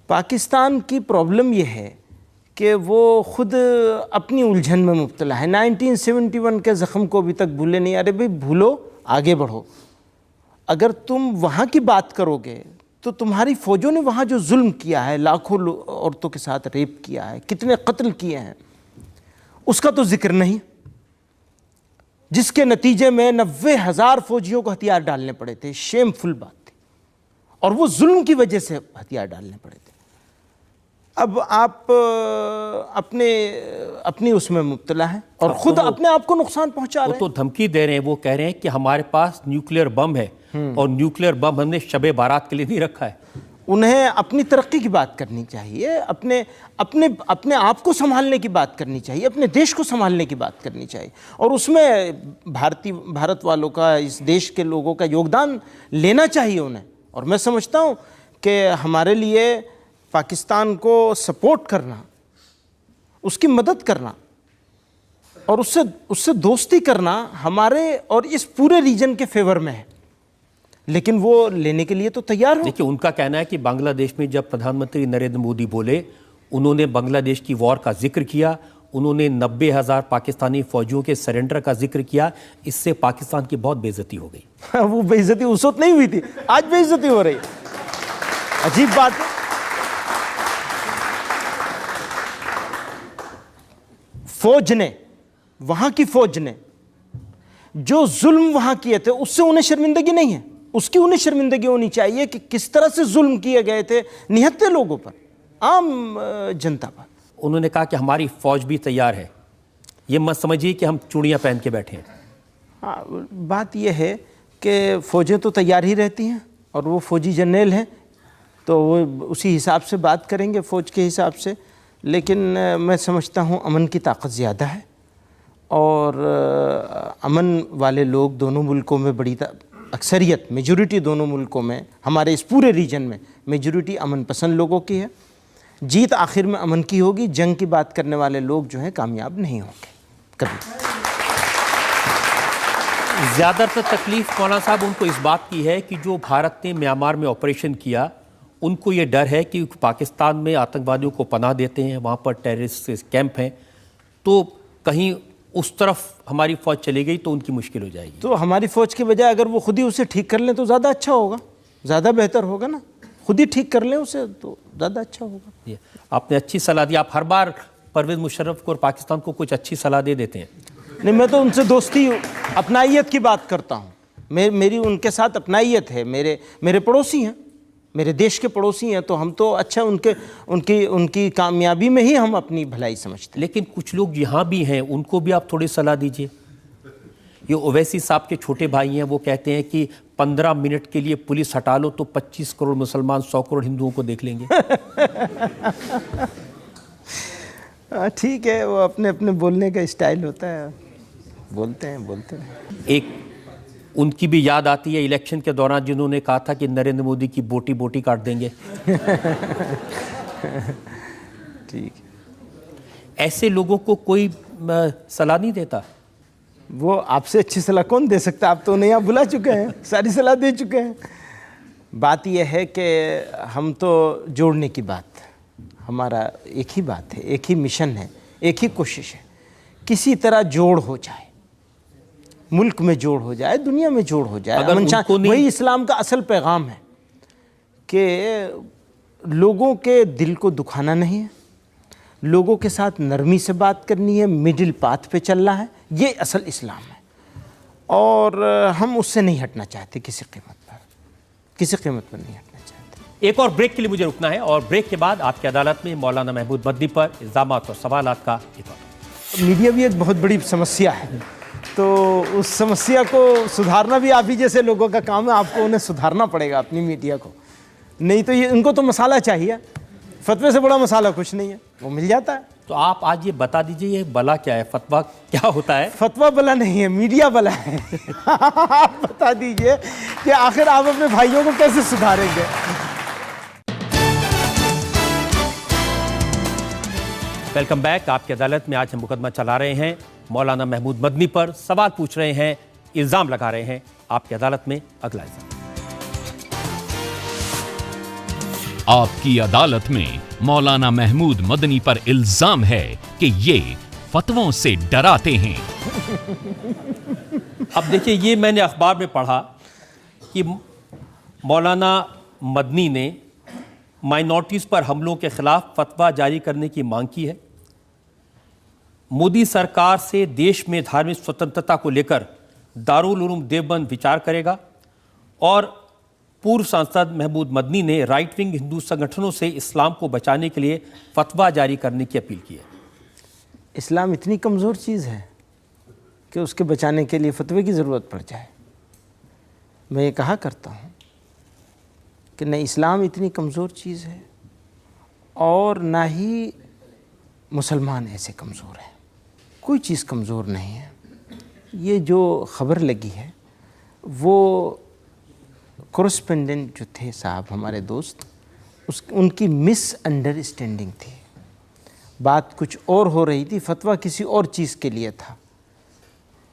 पाकिस्तान की प्रॉब्लम यह है कि वो ख़ुद अपनी उलझन में मुब्तला है। 1971 के ज़ख्म को अभी तक भूले नहीं। अरे भाई भूलो, आगे बढ़ो। अगर तुम वहाँ की बात करोगे तो तुम्हारी फ़ौजों ने वहाँ जो जुल्म किया है, लाखों औरतों के साथ रेप किया है, कितने कत्ल किए हैं, उसका तो जिक्र नहीं, जिसके नतीजे में 90,000 फ़ौजियों को हथियार डालने पड़े थे। शेमफुल बात थी, और वो जुल्म की वजह से हथियार डालने पड़े थे। अब आप अपनी उसमें मुब्तला हैं और खुद अपने आप को नुकसान पहुंचा रहे हैं। वो तो धमकी दे रहे हैं, वो कह रहे हैं कि हमारे पास न्यूक्लियर बम है और न्यूक्लियर बम हमने शबे बारात के लिए नहीं रखा है। उन्हें अपनी तरक्की की बात करनी चाहिए, अपने आप को संभालने की बात करनी चाहिए, अपने देश को संभालने की बात करनी चाहिए, और उसमें भारत वालों का, इस देश के लोगों का योगदान लेना चाहिए उन्हें। और मैं समझता हूँ कि हमारे लिए पाकिस्तान को सपोर्ट करना, उसकी मदद करना और उससे दोस्ती करना हमारे और इस पूरे रीजन के फेवर में है, लेकिन वो लेने के लिए तो तैयार हो। देखिए, उनका कहना है कि बांग्लादेश में जब प्रधानमंत्री नरेंद्र मोदी बोले, उन्होंने बांग्लादेश की वॉर का जिक्र किया, उन्होंने 90,000 पाकिस्तानी फौजियों के सरेंडर का जिक्र किया। इससे पाकिस्तान की बहुत बेइज्जती हो गई। वो बेइज्जती उस वक्त नहीं हुई थी, आज बेइज्जती हो रही। अजीब बात है। फौज ने, वहां की फौज ने जो जुल्म वहां किए थे, उससे उन्हें शर्मिंदगी नहीं है, उसकी उन्हें शर्मिंदगी होनी चाहिए कि किस तरह से जुल्म किए गए थे निहत्थे लोगों पर, आम जनता पर। उन्होंने कहा कि हमारी फौज भी तैयार है, ये मत समझिए कि हम चूड़ियां पहन के बैठे हैं। हाँ, बात यह है कि फौजें तो तैयार ही रहती हैं, और वो फौजी जनरल हैं तो वो उसी हिसाब से बात करेंगे, फौज के हिसाब से। लेकिन मैं समझता हूँ अमन की ताकत ज़्यादा है, और अमन वाले लोग दोनों मुल्कों में बड़ी अक्सरियत, मेजॉरिटी दोनों मुल्कों में, हमारे इस पूरे रीजन में मेजॉरिटी अमन पसंद लोगों की है। जीत आखिर में अमन की होगी। जंग की बात करने वाले लोग जो हैं कामयाब नहीं होंगे कभी। ज़्यादातर तकलीफ मौलाना साहब उनको इस बात की है कि जो भारत ने म्यांमार में ऑपरेशन किया, उनको ये डर है कि पाकिस्तान में आतंकवादियों को पनाह देते हैं, वहाँ पर टेररिस्ट कैंप हैं, तो कहीं उस तरफ हमारी फ़ौज चली गई तो उनकी मुश्किल हो जाएगी। तो हमारी फ़ौज के बजाय अगर वो खुद ही उसे ठीक कर लें तो ज़्यादा अच्छा होगा, ज़्यादा बेहतर होगा ना। खुद ही ठीक कर लें उसे तो ज़्यादा अच्छा होगा। आपने अच्छी सलाह दी। आप हर बार परवेज़ मुशर्रफ को और पाकिस्तान को कुछ अच्छी सलाह दे देते हैं। नहीं, मैं तो उनसे दोस्ती अपनाइयत की बात करता हूँ। मेरी उनके साथ अपनाइयत है। मेरे पड़ोसी हैं, मेरे देश के पड़ोसी हैं, तो हम तो अच्छा उनकी कामयाबी में ही हम अपनी भलाई समझते हैं। लेकिन कुछ लोग यहाँ भी हैं, उनको भी आप थोड़ी सलाह दीजिए। ये ओवैसी साहब के छोटे भाई हैं, वो कहते हैं कि 15 मिनट के लिए पुलिस हटा लो तो 25 करोड़ मुसलमान 100 करोड़ हिंदुओं को देख लेंगे। ठीक है, वो अपने अपने बोलने का स्टाइल होता है, बोलते हैं। एक उनकी भी याद आती है इलेक्शन के दौरान जिन्होंने कहा था कि नरेंद्र मोदी की बोटी बोटी काट देंगे। ठीक। ऐसे लोगों को कोई सलाह नहीं देता। वो आपसे अच्छी सलाह कौन दे सकता? आप तो उन्हें यहाँ बुला चुके हैं, सारी सलाह दे चुके हैं। बात यह है कि हम तो जोड़ने की बात, हमारा एक ही बात है, एक ही मिशन है, एक ही कोशिश है, किसी तरह जोड़ हो जाए, मुल्क में जोड़ हो जाए, दुनिया में जोड़ हो जाए। वही इस्लाम का असल पैगाम है कि लोगों के दिल को दुखाना नहीं है, लोगों के साथ नरमी से बात करनी है, मिडिल पाथ पे चलना है। ये असल इस्लाम है और हम उससे नहीं हटना चाहते किसी कीमत पर नहीं हटना चाहते। एक और ब्रेक के लिए मुझे रुकना है और ब्रेक के बाद आपकी अदालत में मौलाना महमूद मदनी पर इल्ज़ामात और सवालात का एक और। मीडिया भी एक बहुत बड़ी समस्या है, तो उस समस्या को सुधारना भी आप ही जैसे लोगों का काम है। आपको उन्हें सुधारना पड़ेगा अपनी मीडिया को, नहीं तो ये उनको तो मसाला चाहिए। फतवे से बड़ा मसाला कुछ नहीं है, वो मिल जाता है। तो आप आज ये बता दीजिए, ये बला क्या है, फतवा क्या होता है? फतवा बला नहीं है, मीडिया बला है। आप बता दीजिए कि आखिर आप अपने भाइयों को कैसे सुधारेंगे। Welcome back. आपकी अदालत में आज हम मुकदमा चला रहे हैं मौलाना महमूद मदनी पर, सवाल पूछ रहे हैं, इल्ज़ाम लगा रहे हैं। आपकी अदालत में अगला इल्ज़ाम। आपकी अदालत में मौलाना महमूद मदनी पर इल्जाम है कि ये फतवों से डराते हैं। अब देखिए, ये मैंने अखबार में पढ़ा कि मौलाना मदनी ने माइनॉरिटीज़ पर हमलों के खिलाफ फतवा जारी करने की मांग की है। मोदी सरकार से देश में धार्मिक स्वतंत्रता को लेकर दारुल उलूम देवबंद विचार करेगा और पूर्व सांसद महमूद मदनी ने राइट विंग हिंदू संगठनों से इस्लाम को बचाने के लिए फतवा जारी करने की अपील की है। इस्लाम इतनी कमज़ोर चीज़ है कि उसके बचाने के लिए फतवे की ज़रूरत पड़ जाए। मैं ये कहा करता हूँ कि न इस्लाम इतनी कमज़ोर चीज़ है और ना ही मुसलमान ऐसे कमज़ोर हैं। कोई चीज़ कमज़ोर नहीं है। ये जो ख़बर लगी है वो कोरेस्पोंडेंट जो थे साहब, हमारे दोस्त, उनकी मिसअंडरस्टैंडिंग थी। बात कुछ और हो रही थी, फतवा किसी और चीज़ के लिए था।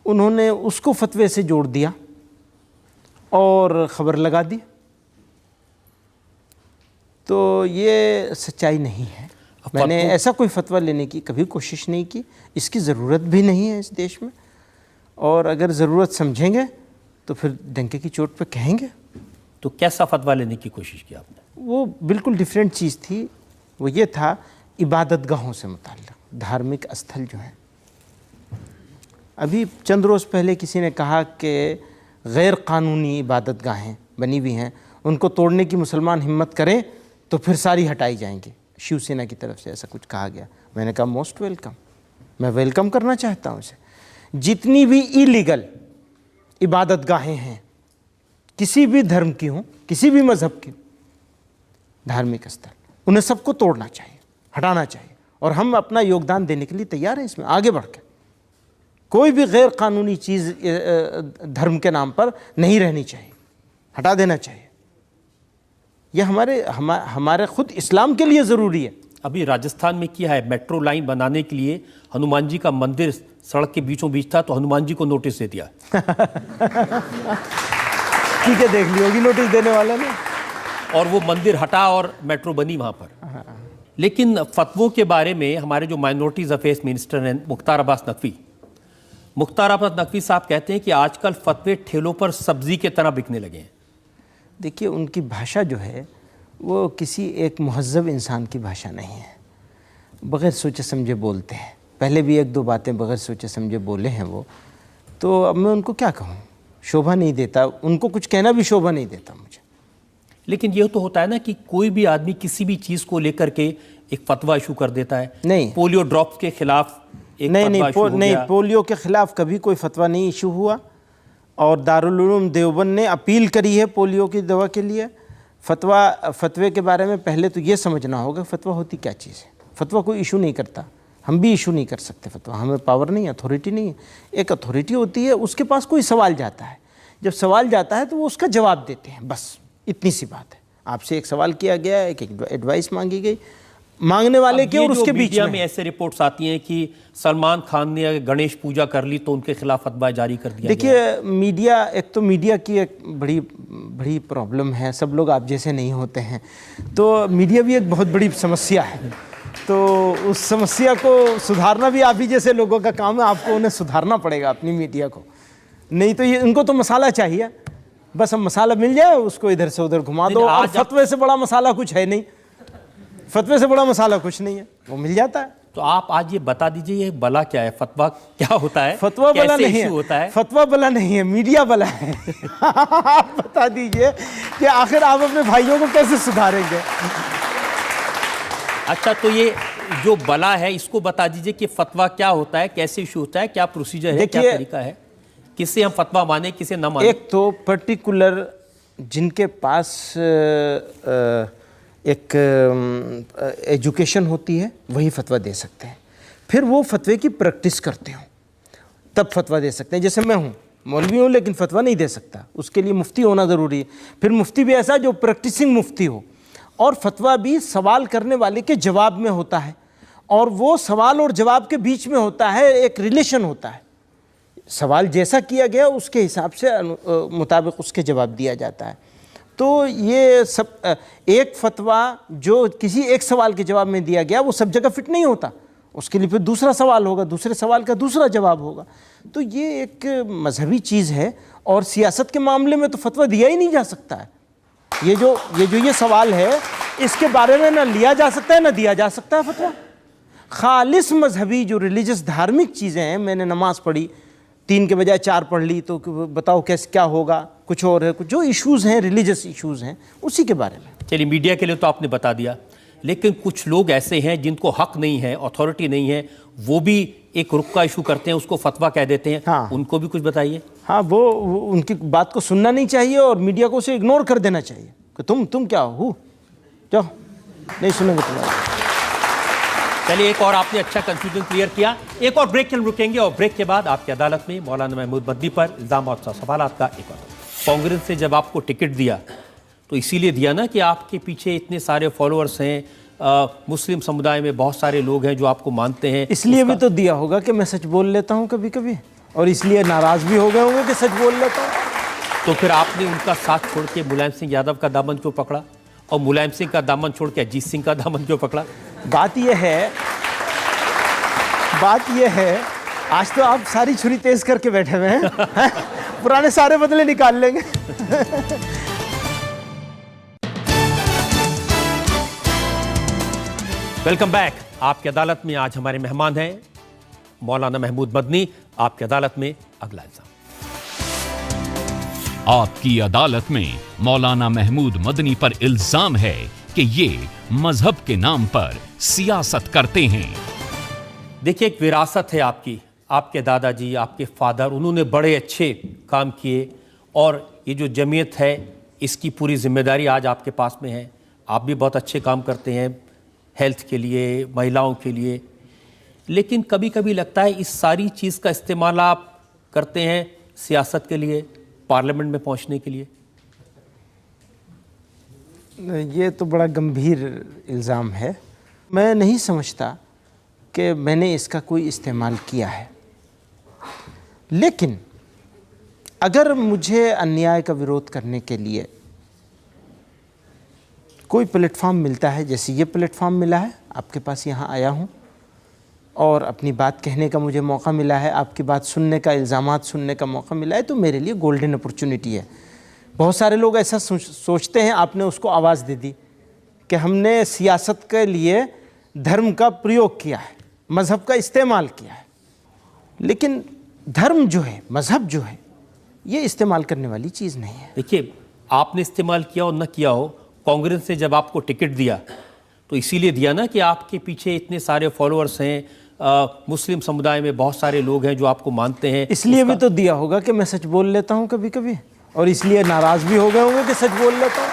उन्होंने उसको फतवे से जोड़ दिया और ख़बर लगा दी। तो ये सच्चाई नहीं है। मैंने ऐसा कोई फतवा लेने की कभी कोशिश नहीं की, इसकी ज़रूरत भी नहीं है इस देश में। और अगर ज़रूरत समझेंगे तो फिर डंके की चोट पे कहेंगे। तो कैसा फतवा लेने की कोशिश की आपने? वो बिल्कुल डिफरेंट चीज़ थी। वो ये था इबादत गाहों से मुताल्लिक़, धार्मिक स्थल जो हैं। अभी चंद रोज़ पहले किसी ने कहा कि गैर कानूनी इबादत गाहें बनी हुई हैं, उनको तोड़ने की मुसलमान हिम्मत करें तो फिर सारी हटाई जाएंगी। शिवसेना की तरफ से ऐसा कुछ कहा गया। मैंने कहा मोस्ट वेलकम, मैं वेलकम करना चाहता हूँ इसे। जितनी भी इलीगल इबादत गाहें हैं, किसी भी धर्म की हों, किसी भी मज़हब की, धार्मिक स्थल, उन्हें सबको तोड़ना चाहिए, हटाना चाहिए। और हम अपना योगदान देने के लिए तैयार हैं इसमें, आगे बढ़ के। कोई भी गैर कानूनी चीज़ धर्म के नाम पर नहीं रहनी चाहिए, हटा देना चाहिए। यह हमारे ख़ुद इस्लाम के लिए ज़रूरी है। अभी राजस्थान में किया है, मेट्रो लाइन बनाने के लिए हनुमान जी का मंदिर सड़क के बीचों बीच था, तो हनुमान जी को नोटिस दे दिया। ठीक है, देख ली होगी नोटिस देने वाले ने, और वो मंदिर हटा और मेट्रो बनी वहां पर। लेकिन फतवों के बारे में हमारे जो माइनॉरिटीज अफेयर्स मिनिस्टर हैं मुख्तार अब्बास नकवी साहब कहते हैं कि आजकल फतवे ठेलों पर सब्जी के तरह बिकने लगे हैं। देखिए, उनकी भाषा जो है वो किसी एक महज़्ज़ब इंसान की भाषा नहीं है। बग़ैर सोचे समझे बोलते हैं। पहले भी एक दो बातें बग़ैर सोचे समझे बोले हैं वो, तो अब मैं उनको क्या कहूँ, शोभा नहीं देता, उनको कुछ कहना भी शोभा नहीं देता मुझे। लेकिन ये तो होता है ना कि कोई भी आदमी किसी भी चीज़ को लेकर के एक फतवा इशू कर देता है। नहीं, पोलियो ड्रॉप्स के खिलाफ एक नहीं, पोलियो के खिलाफ कभी कोई फतवा नहीं इशू हुआ, और दारुल उलूम देवबंद ने अपील करी है पोलियो की दवा के लिए। फतवे के बारे में पहले तो ये समझना होगा फतवा होती क्या चीज़ है। फतवा कोई इशू नहीं करता, हम भी इशू नहीं कर सकते फतवा, हमें पावर नहीं, अथॉरिटी नहीं है। एक अथॉरिटी होती है, उसके पास कोई सवाल जाता है, जब सवाल जाता है तो वो उसका जवाब देते हैं, बस इतनी सी बात है। आपसे एक सवाल किया गया, एक एडवाइस मांगी गई, मांगने वाले के और उसके बीच में ऐसे रिपोर्ट्स आती हैं कि सलमान खान ने गणेश पूजा कर ली तो उनके खिलाफ फतवा जारी कर दिया। देखिए, मीडिया, एक तो मीडिया की एक बड़ी प्रॉब्लम है, सब लोग आप जैसे नहीं होते हैं, तो मीडिया भी एक बहुत बड़ी समस्या है। तो उस समस्या को सुधारना भी आप ही जैसे लोगों का काम है, आपको उन्हें सुधारना पड़ेगा अपनी मीडिया को, नहीं तो ये इनको तो मसाला चाहिए, बस हम मसाला मिल जाए उसको इधर से उधर घुमा दो। और फतवे से बड़ा मसाला कुछ है नहीं, फतवे से बड़ा मसाला कुछ नहीं है, वो मिल जाता है। तो आप आज ये बता दीजिए, ये बला क्या है, फतवा क्या होता है? फतवा बला नहीं है, फतवा बला नहीं है, मीडिया बला है। आप बता दीजिए कि आखिर आप अपने भाइयों को कैसे सुधारेंगे। अच्छा, तो ये जो बला है इसको बता दीजिए कि फतवा क्या होता है, कैसे इशू होता है, क्या प्रोसीजर है, क्या तरीका है, किसे हम फतवा माने, किसे न माने। एक तो पर्टिकुलर जिनके पास एक एजुकेशन होती है वही फतवा दे सकते हैं, फिर वो फतवे की प्रैक्टिस करते हो तब फतवा दे सकते हैं। जैसे मैं हूँ, मौलवी हूँ, लेकिन फतवा नहीं दे सकता, उसके लिए मुफ्ती होना ज़रूरी है। फिर मुफ्ती भी ऐसा जो प्रैक्टिसिंग मुफ्ती हो, और फतवा भी सवाल करने वाले के जवाब में होता है, और वो सवाल और जवाब के बीच में होता है, एक रिलेशन होता है। सवाल जैसा किया गया उसके हिसाब से मुताबिक उसके जवाब दिया जाता है। तो ये सब, एक फतवा जो किसी एक सवाल के जवाब में दिया गया वो सब जगह फिट नहीं होता, उसके लिए फिर दूसरा सवाल होगा, दूसरे सवाल का दूसरा जवाब होगा। तो ये एक मजहबी चीज़ है, और सियासत के मामले में तो फतवा दिया ही नहीं जा सकता है। ये जो सवाल है, इसके बारे में ना लिया जा सकता है ना दिया जा सकता है फतवा। खालिस मजहबी जो रिलीजियस धार्मिक चीज़ें हैं, मैंने नमाज़ पढ़ी 3 के बजाय 4 पढ़ ली, तो बताओ कैसे क्या होगा, कुछ और है, कुछ जो इश्यूज़ हैं, रिलीजियस इश्यूज़ हैं, उसी के बारे में। चलिए, मीडिया के लिए तो आपने बता दिया, लेकिन कुछ लोग ऐसे हैं जिनको हक नहीं है, अथॉरिटी नहीं है, वो भी एक रुख का इशू करते हैं, उसको फतवा कह देते हैं। हाँ, उनको भी कुछ बताइए। हाँ, वो उनकी बात को सुनना नहीं चाहिए और मीडिया को उसे इग्नोर कर देना चाहिए कि तुम क्या हो, जाओ, नहीं सुनेंगे तुम्हारा। चलिए, एक और आपने अच्छा कंफ्यूजन क्लियर किया। एक और ब्रेक के लिए रुकेंगे, और ब्रेक के बाद आपकी अदालत में मौलाना महमूद मदनी पर इल्ज़ाम और सवालात का एक और। कांग्रेस ने जब आपको टिकट दिया तो इसीलिए दिया ना कि आपके पीछे इतने सारे फॉलोअर्स हैं, मुस्लिम समुदाय में बहुत सारे लोग हैं जो आपको मानते हैं, इसलिए भी तो दिया होगा कि मैं सच बोल लेता हूँ कभी कभी, और इसलिए नाराज़ भी हो गए होंगे कि सच बोल लेता हूँ। तो फिर आपने उनका साथ छोड़ के मुलायम सिंह यादव का दामन क्यों पकड़ा, और मुलायम सिंह का दामन छोड़ के अजीत सिंह का दामन क्यों पकड़ा? बात यह है, आज तो आप सारी छुरी तेज करके बैठे हुए हैं। पुराने सारे बदले निकाल लेंगे। Welcome back. आपकी अदालत में आज हमारे मेहमान हैं मौलाना महमूद मदनी। आपकी अदालत में अगला इल्जाम। आपकी अदालत में मौलाना महमूद मदनी पर इल्जाम है कि ये मजहब के नाम पर सियासत करते हैं। देखिए, एक विरासत है आपकी, आपके दादाजी, आपके फादर, उन्होंने बड़े अच्छे काम किए, और ये जो जमीयत है इसकी पूरी जिम्मेदारी आज आपके पास में है। आप भी बहुत अच्छे काम करते हैं हेल्थ के लिए, महिलाओं के लिए, लेकिन कभी कभी लगता है इस सारी चीज़ का इस्तेमाल आप करते हैं सियासत के लिए, पार्लियामेंट में पहुंचने के लिए। ये तो बड़ा गंभीर इल्ज़ाम है, मैं नहीं समझता कि मैंने इसका कोई इस्तेमाल किया है, लेकिन अगर मुझे अन्याय का विरोध करने के लिए कोई प्लेटफॉर्म मिलता है, जैसे ये प्लेटफॉर्म मिला है, आपके पास यहाँ आया हूँ और अपनी बात कहने का मुझे मौका मिला है, आपकी बात सुनने का, इल्ज़ामात सुनने का मौका मिला है, तो मेरे लिए गोल्डन अपॉर्चुनिटी है। बहुत सारे लोग ऐसा सोचते हैं, आपने उसको आवाज़ दे दी कि हमने सियासत के लिए धर्म का प्रयोग किया है, मज़हब का इस्तेमाल किया है, लेकिन धर्म जो है, मज़हब जो है, ये इस्तेमाल करने वाली चीज़ नहीं है। देखिए, आपने इस्तेमाल किया हो न किया हो, कांग्रेस ने जब आपको टिकट दिया तो इसीलिए दिया ना कि आपके पीछे इतने सारे फॉलोअर्स हैं, मुस्लिम समुदाय में बहुत सारे लोग हैं जो आपको मानते हैं। इसलिए भी तो दिया होगा कि मैं सच बोल लेता हूँ कभी कभी, और इसलिए नाराज़ भी हो गए होंगे कि सच बोल लेता हूँ।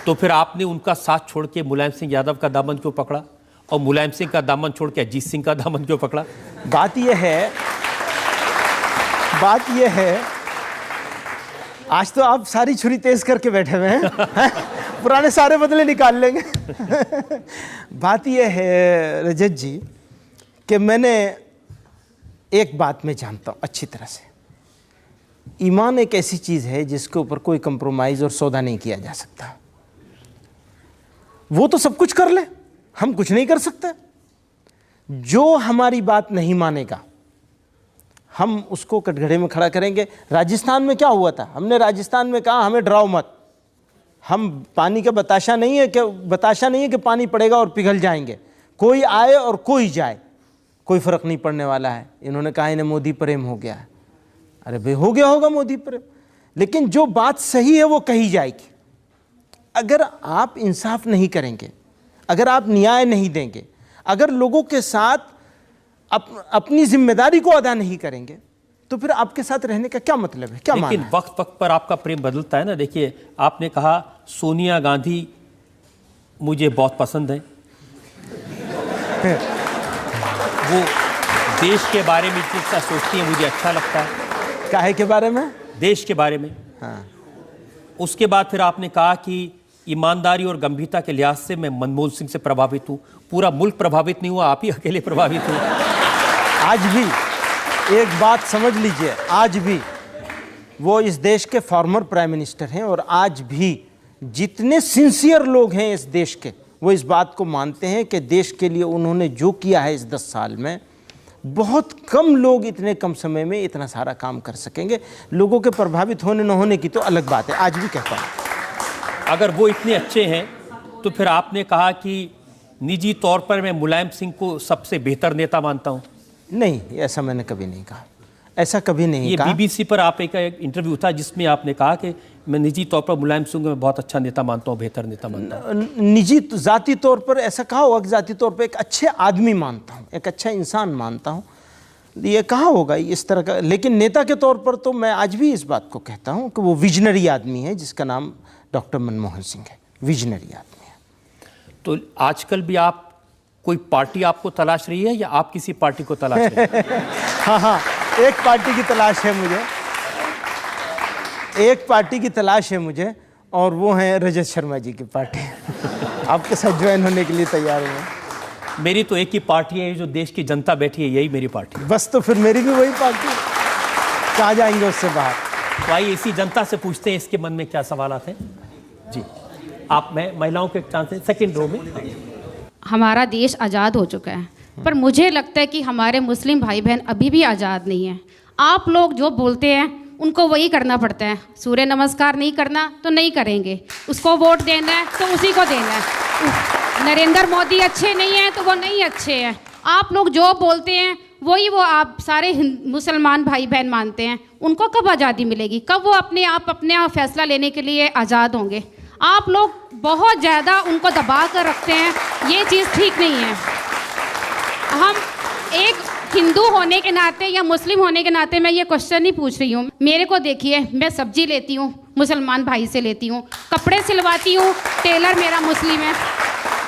तो फिर आपने उनका साथ छोड़ के मुलायम सिंह यादव का दामन क्यों पकड़ा, और मुलायम सिंह का दामन छोड़ के अजीत सिंह का दामन क्यों पकड़ा? बात यह है, आज तो आप सारी छुरी तेज करके बैठे हुए हैं, पुराने सारे बदले निकाल लेंगे। बात यह है रजत जी कि मैंने एक बात मैं जानता हूँ अच्छी तरह से, ईमान एक ऐसी चीज़ है जिसके ऊपर कोई कंप्रोमाइज़ और सौदा नहीं किया जा सकता। वो तो सब कुछ कर ले, हम कुछ नहीं कर सकते। जो हमारी बात नहीं मानेगा हम उसको कटघरे में खड़ा करेंगे। राजस्थान में क्या हुआ था, हमने राजस्थान में कहा हमें डराओ मत, हम पानी का बताशा नहीं है कि पानी पड़ेगा और पिघल जाएंगे, कोई आए और कोई जाए, कोई फ़र्क नहीं पड़ने वाला है। इन्होंने कहा इन्हें मोदी प्रेम हो गया है। अरे भाई, हो गया होगा मोदी प्रेम, लेकिन जो बात सही है वो कही जाएगी। अगर आप इंसाफ नहीं करेंगे, अगर आप न्याय नहीं देंगे, अगर लोगों के साथ अपनी जिम्मेदारी को अदा नहीं करेंगे, तो फिर आपके साथ रहने का क्या मतलब है, क्या माना है? लेकिन वक्त वक्त पर आपका प्रेम बदलता है ना। देखिए, आपने कहा सोनिया गांधी मुझे बहुत पसंद है, वो देश के बारे में जितना सोचती है मुझे अच्छा लगता है। काहे के बारे में? देश के बारे में। हाँ। उसके बाद फिर आपने कहा कि ईमानदारी और गंभीरता के लिहाज से मैं मनमोहन सिंह से प्रभावित हूँ। पूरा मुल्क प्रभावित नहीं हुआ, आप ही अकेले प्रभावित हुए। आज भी एक बात समझ लीजिए, आज भी वो इस देश के फॉर्मर प्राइम मिनिस्टर हैं, और आज भी जितने सिंसियर लोग हैं इस देश के, वो इस बात को मानते हैं कि देश के लिए उन्होंने जो किया है इस 10 साल में, बहुत कम लोग इतने कम समय में इतना सारा काम कर सकेंगे। लोगों के प्रभावित होने न होने की तो अलग बात है, आज भी कहता हूँ। अगर वो इतने अच्छे हैं तो फिर आपने कहा कि निजी तौर पर मैं मुलायम सिंह को सबसे बेहतर नेता मानता हूँ। नहीं, ऐसा मैंने कभी नहीं कहा, ऐसा कभी नहीं कहा। ये बीबीसी पर आप एक इंटरव्यू था जिसमें आपने कहा कि मैं निजी तौर पर मुलायम सिंह को मैं बहुत अच्छा नेता मानता हूँ, बेहतर नेता मानता हूँ। निजी ज़ाती तौर पर ऐसा कहा होगा कि ज़ाती तौर पर एक अच्छे आदमी मानता हूँ, एक अच्छा इंसान मानता हूँ, ये कहा होगा इस तरह का। लेकिन नेता के तौर पर तो मैं आज भी इस बात को कहता हूँ कि वो विजनरी आदमी है, जिसका नाम डॉक्टर मनमोहन सिंह है, विजनरी आदमी है। तो आजकल भी आप कोई पार्टी आपको तलाश रही है या आप किसी पार्टी को तलाश रही हैं? हाँ, एक पार्टी की तलाश है मुझे, एक पार्टी की तलाश है मुझे, और वो है रजत शर्मा जी की पार्टी। आपके साथ ज्वाइन होने के लिए तैयार हूँ। मेरी तो एक ही पार्टी है, जो देश की जनता बैठी है, यही मेरी पार्टी है। बस तो फिर मेरी भी वही पार्टी, कहाँ जाएंगे उससे बाहर। तो आइए इसी जनता से पूछते हैं इसके मन में क्या सवालात हैं। जी, आप मैं महिलाओं के चांस हैं सेकेंड रो में। हमारा देश आज़ाद हो चुका है, पर मुझे लगता है कि हमारे मुस्लिम भाई बहन अभी भी आज़ाद नहीं हैं। आप लोग जो बोलते हैं उनको वही करना पड़ता है। सूर्य नमस्कार नहीं करना तो नहीं करेंगे, उसको वोट देना है तो उसी को देना है। नरेंद्र मोदी अच्छे नहीं हैं तो वो नहीं अच्छे हैं। आप लोग जो बोलते हैं वही वो आप सारे मुसलमान भाई बहन मानते हैं। उनको कब आज़ादी मिलेगी, कब वो अपने फैसला लेने के लिए आज़ाद होंगे? आप लोग बहुत ज़्यादा उनको दबा कर रखते हैं, ये चीज़ ठीक नहीं है। हम एक हिंदू होने के नाते या मुस्लिम होने के नाते मैं ये क्वेश्चन नहीं पूछ रही हूँ। मेरे को देखिए, मैं सब्जी लेती हूँ, मुसलमान भाई से लेती हूँ, कपड़े सिलवाती हूँ, टेलर मेरा मुस्लिम है।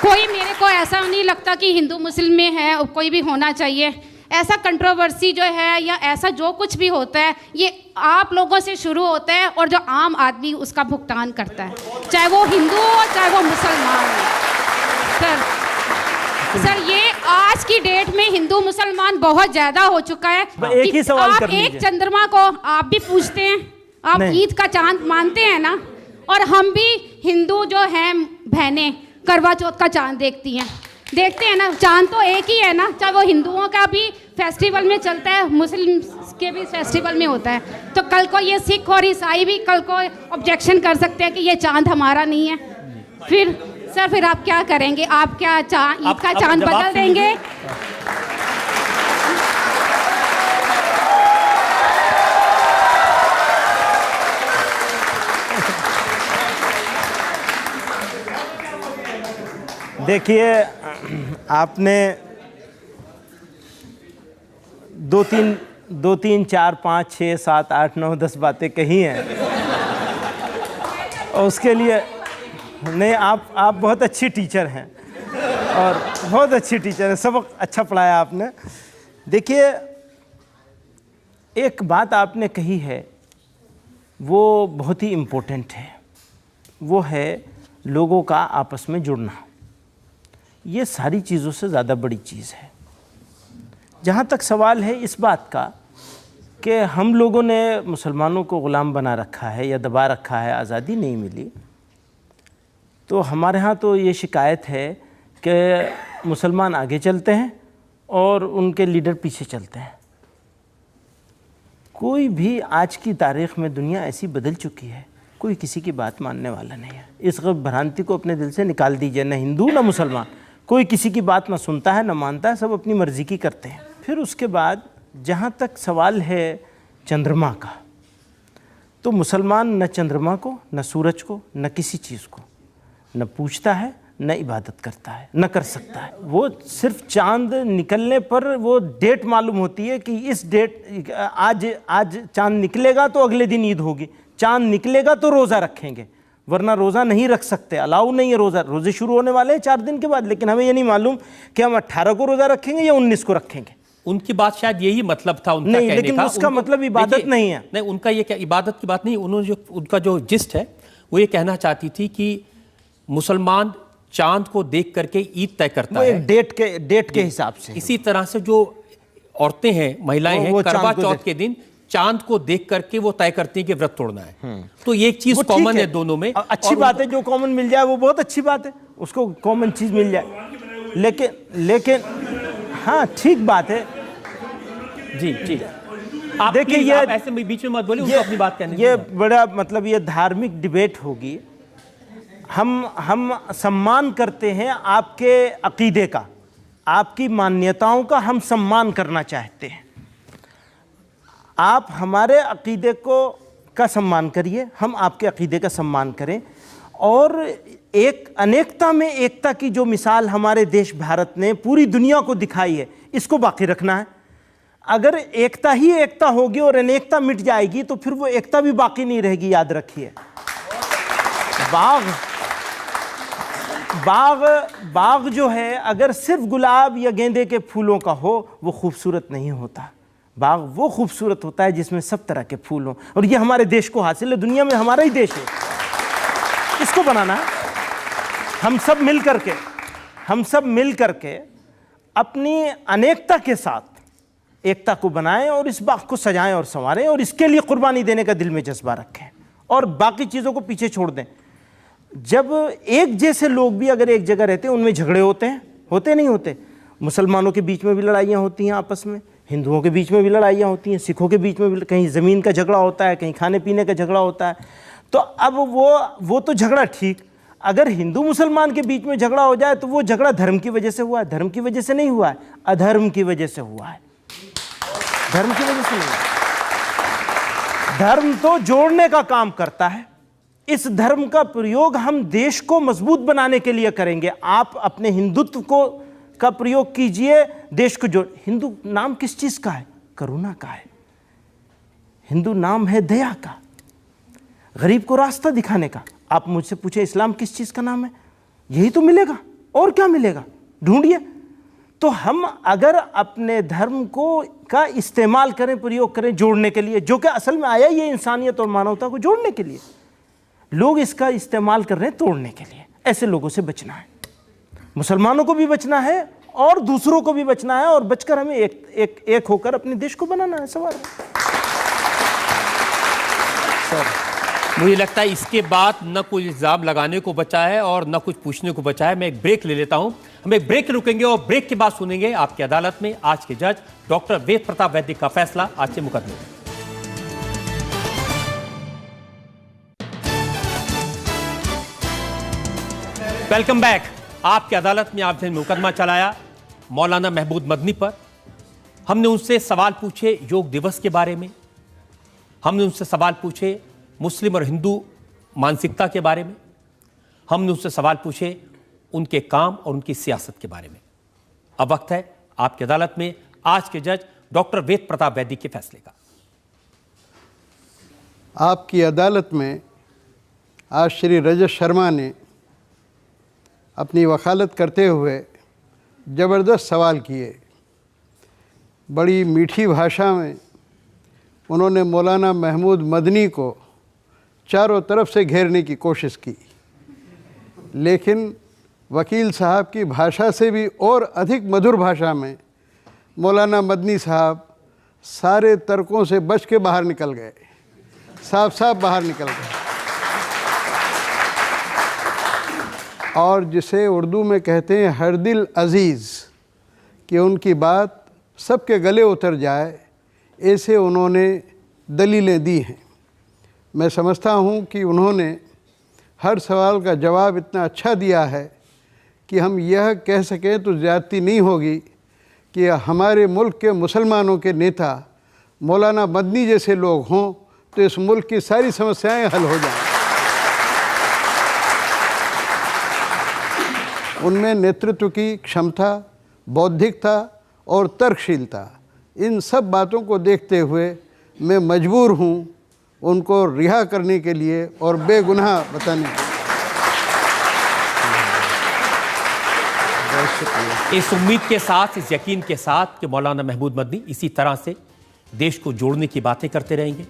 कोई मेरे को ऐसा नहीं लगता कि हिंदू मुस्लिम में है कोई भी होना चाहिए। ऐसा कंट्रोवर्सी जो है या ऐसा जो कुछ भी होता है ये आप लोगों से शुरू होता है और जो आम आदमी उसका भुगतान करता है, चाहे वो हिंदू हो चाहे वो मुसलमान हो। सर ये आज की डेट में हिंदू मुसलमान बहुत ज्यादा हो चुका है। एक ही सवाल आप कर लीजिए। एक चंद्रमा को आप भी पूछते हैं, आप ईद का चांद मानते हैं ना, और हम भी हिंदू जो हैं बहनें करवा चौथ का चांद देखते हैं ना। चांद तो एक ही है ना, चाहे वो हिंदुओं का भी फेस्टिवल में चलता है, मुस्लिम के भी फेस्टिवल में होता है। तो कल को ये सिख और ईसाई भी कल को ऑब्जेक्शन कर सकते हैं कि ये चांद हमारा नहीं है। फिर आप क्या करेंगे? आप क्या ईद का चांद बदल देंगे? देखिए, आपने दो तीन 4 5 6 7 8 9 10 बातें कही हैं, और उसके लिए नहीं, आप बहुत अच्छी टीचर हैं और बहुत अच्छी टीचर हैं, सबक अच्छा पढ़ाया आपने। देखिए, एक बात आपने कही है वो बहुत ही इम्पोर्टेंट है, वो है लोगों का आपस में जुड़ना। ये सारी चीज़ों से ज़्यादा बड़ी चीज़ है। जहाँ तक सवाल है इस बात का कि हम लोगों ने मुसलमानों को ग़ुलाम बना रखा है या दबा रखा है, आज़ादी नहीं मिली, तो हमारे यहाँ तो ये शिकायत है कि मुसलमान आगे चलते हैं और उनके लीडर पीछे चलते हैं। कोई भी आज की तारीख़ में दुनिया ऐसी बदल चुकी है, कोई किसी की बात मानने वाला नहीं है। इस भ्रांति को अपने दिल से निकाल दीजिए। न हिंदू न मुसलमान, कोई किसी की बात ना सुनता है न मानता है, सब अपनी मर्ज़ी की करते हैं। फिर उसके बाद जहाँ तक सवाल है चंद्रमा का, तो मुसलमान न चंद्रमा को, न सूरज को, न किसी चीज़ को न पूछता है, न इबादत करता है, न कर सकता है। वो सिर्फ चांद निकलने पर वो डेट मालूम होती है कि इस डेट आज चांद निकलेगा तो अगले दिन ईद होगी, चांद निकलेगा तो रोज़ा रखेंगे, वरना रोज़ा नहीं रख सकते, अलाउ नहीं है रोज़ा। रोज़े शुरू होने वाले हैं 4 दिन के बाद, लेकिन हमें ये नहीं मालूम कि हम 18 को रोज़ा रखेंगे या 19 को रखेंगे। उनकी बात शायद यही मतलब था उनका नहीं, कहने लेकिन का। उसका मतलब इबादत नहीं है। नहीं, उनका ये क्या इबादत की बात नहीं, उन्होंने उनका जो जिस्ट है वो ये कहना चाहती थी कि मुसलमान चांद को देख करके ईद तय करता है, डेट के हिसाब से। इसी तरह से जो औरतें हैं, महिलाएं हैं, करवा चौथ के दिन चांद को देख करके वो तय करती हैं कि व्रत तोड़ना है। तो ये एक चीज कॉमन है दोनों में। अच्छी बात है, जो कॉमन मिल जाए वो बहुत अच्छी बात है, उसको कॉमन चीज मिल जाए। लेकिन हाँ, ठीक बात है। जी आप देखिए, ये ऐसे बीच में मत बोलिए, उनको अपनी बात कहने ये बड़ा मतलब ये धार्मिक डिबेट होगी। हम सम्मान करते हैं आपके अकीदे का, आपकी मान्यताओं का हम सम्मान करना चाहते हैं। आप हमारे अकीदे का सम्मान करिए, हम आपके अकीदे का सम्मान करें। और एक अनेकता में एकता की जो मिसाल हमारे देश भारत ने पूरी दुनिया को दिखाई है, इसको बाकी रखना है। अगर एकता ही एकता होगी और अनेकता मिट जाएगी तो फिर वो एकता भी बाकी नहीं रहेगी। याद रखिए, बाग जो है अगर सिर्फ गुलाब या गेंदे के फूलों का हो वो खूबसूरत नहीं होता। बाग वो खूबसूरत होता है जिसमें सब तरह के फूल हों, और ये हमारे देश को हासिल है, दुनिया में हमारा ही देश है, इसको बनाना है। हम सब मिल करके अपनी अनेकता के साथ एकता को बनाएं और इस बाग को सजाएं और संवारें, और इसके लिए कुर्बानी देने का दिल में जज्बा रखें और बाकी चीज़ों को पीछे छोड़ दें। जब एक जैसे लोग भी अगर एक जगह रहते हैं, उनमें झगड़े होते नहीं होते। मुसलमानों के बीच में भी लड़ाइयाँ होती हैं आपस में, हिंदुओं के बीच में भी लड़ाइयाँ होती हैं, सिखों के बीच में भी, कहीं ज़मीन का झगड़ा होता है, कहीं खाने पीने का झगड़ा होता है। तो अब वो तो झगड़ा ठीक, अगर हिंदू मुसलमान के बीच में झगड़ा हो जाए तो वो झगड़ा धर्म की वजह से हुआ है, धर्म की वजह से नहीं हुआ है, अधर्म की वजह से हुआ है, धर्म की वजह से नहीं हुआ। धर्म तो जोड़ने का काम करता है। इस धर्म का प्रयोग हम देश को मजबूत बनाने के लिए करेंगे। आप अपने हिंदुत्व का प्रयोग कीजिए, देश को जोड़। हिंदू नाम किस चीज का है? करुणा का है। हिंदू नाम है दया का, गरीब को रास्ता दिखाने का। आप मुझसे पूछे इस्लाम किस चीज का नाम है? यही तो मिलेगा, और क्या मिलेगा? ढूंढिए। तो हम अगर अपने धर्म का इस्तेमाल करें, प्रयोग करें जोड़ने के लिए, जो कि असल में आया ये इंसानियत और मानवता को जोड़ने के लिए, लोग इसका इस्तेमाल कर रहे हैं तोड़ने के लिए। ऐसे लोगों से बचना है। मुसलमानों को भी बचना है और दूसरों को भी बचना है, और बचकर हमें एक होकर अपने देश को बनाना है। सवाल मुझे लगता है इसके बाद न कोई इल्ज़ाम लगाने को बचा है और न कुछ पूछने को बचा है। मैं एक ब्रेक ले लेता हूं, हम एक ब्रेक रुकेंगे और ब्रेक के बाद सुनेंगे आपकी अदालत में आज के जज डॉक्टर वेद प्रताप वैदिक का फैसला आज के मुकदमे में। Welcome back. आपकी अदालत में आपने मुकदमा चलाया मौलाना महमूद मदनी पर। हमने उनसे सवाल पूछे योग दिवस के बारे में, हमने उनसे सवाल पूछे मुस्लिम और हिंदू मानसिकता के बारे में, हमने उनसे सवाल पूछे उनके काम और उनकी सियासत के बारे में। अब वक्त है आपकी अदालत में आज के जज डॉक्टर वेद प्रताप वैदिक के फैसले का। आपकी अदालत में आज श्री रजत शर्मा ने अपनी वकालत करते हुए ज़बरदस्त सवाल किए। बड़ी मीठी भाषा में उन्होंने मौलाना महमूद मदनी को चारों तरफ से घेरने की कोशिश की, लेकिन वकील साहब की भाषा से भी और अधिक मधुर भाषा में मौलाना मदनी साहब सारे तर्कों से बच के बाहर निकल गए, साफ साफ बाहर निकल गए। और जिसे उर्दू में कहते हैं हर दिल अज़ीज़, कि उनकी बात सबके गले उतर जाए, ऐसे उन्होंने दलीलें दी हैं। मैं समझता हूँ कि उन्होंने हर सवाल का जवाब इतना अच्छा दिया है कि हम यह कह सकें तो ज़्यादती नहीं होगी कि हमारे मुल्क के मुसलमानों के नेता मौलाना मदनी जैसे लोग हों तो इस मुल्क की सारी समस्याएं हल हो जाएं। उनमें नेतृत्व की क्षमता, बौद्धिकता और तर्कशीलता, इन सब बातों को देखते हुए मैं मजबूर हूँ उनको रिहा करने के लिए और बेगुनाह बताने के लिए। इस उम्मीद के साथ, इस यकीन के साथ कि मौलाना महमूद मदनी इसी तरह से देश को जोड़ने की बातें करते रहेंगे,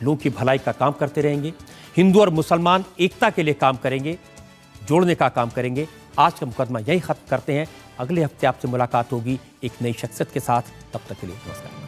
लोगों की भलाई का काम करते रहेंगे, हिंदू और मुसलमान एकता के लिए काम करेंगे, जोड़ने का काम करेंगे। आज का मुकदमा यही खत्म करते हैं। अगले हफ्ते आपसे मुलाकात होगी एक नई शख्सियत के साथ। तब तक के लिए नमस्कार।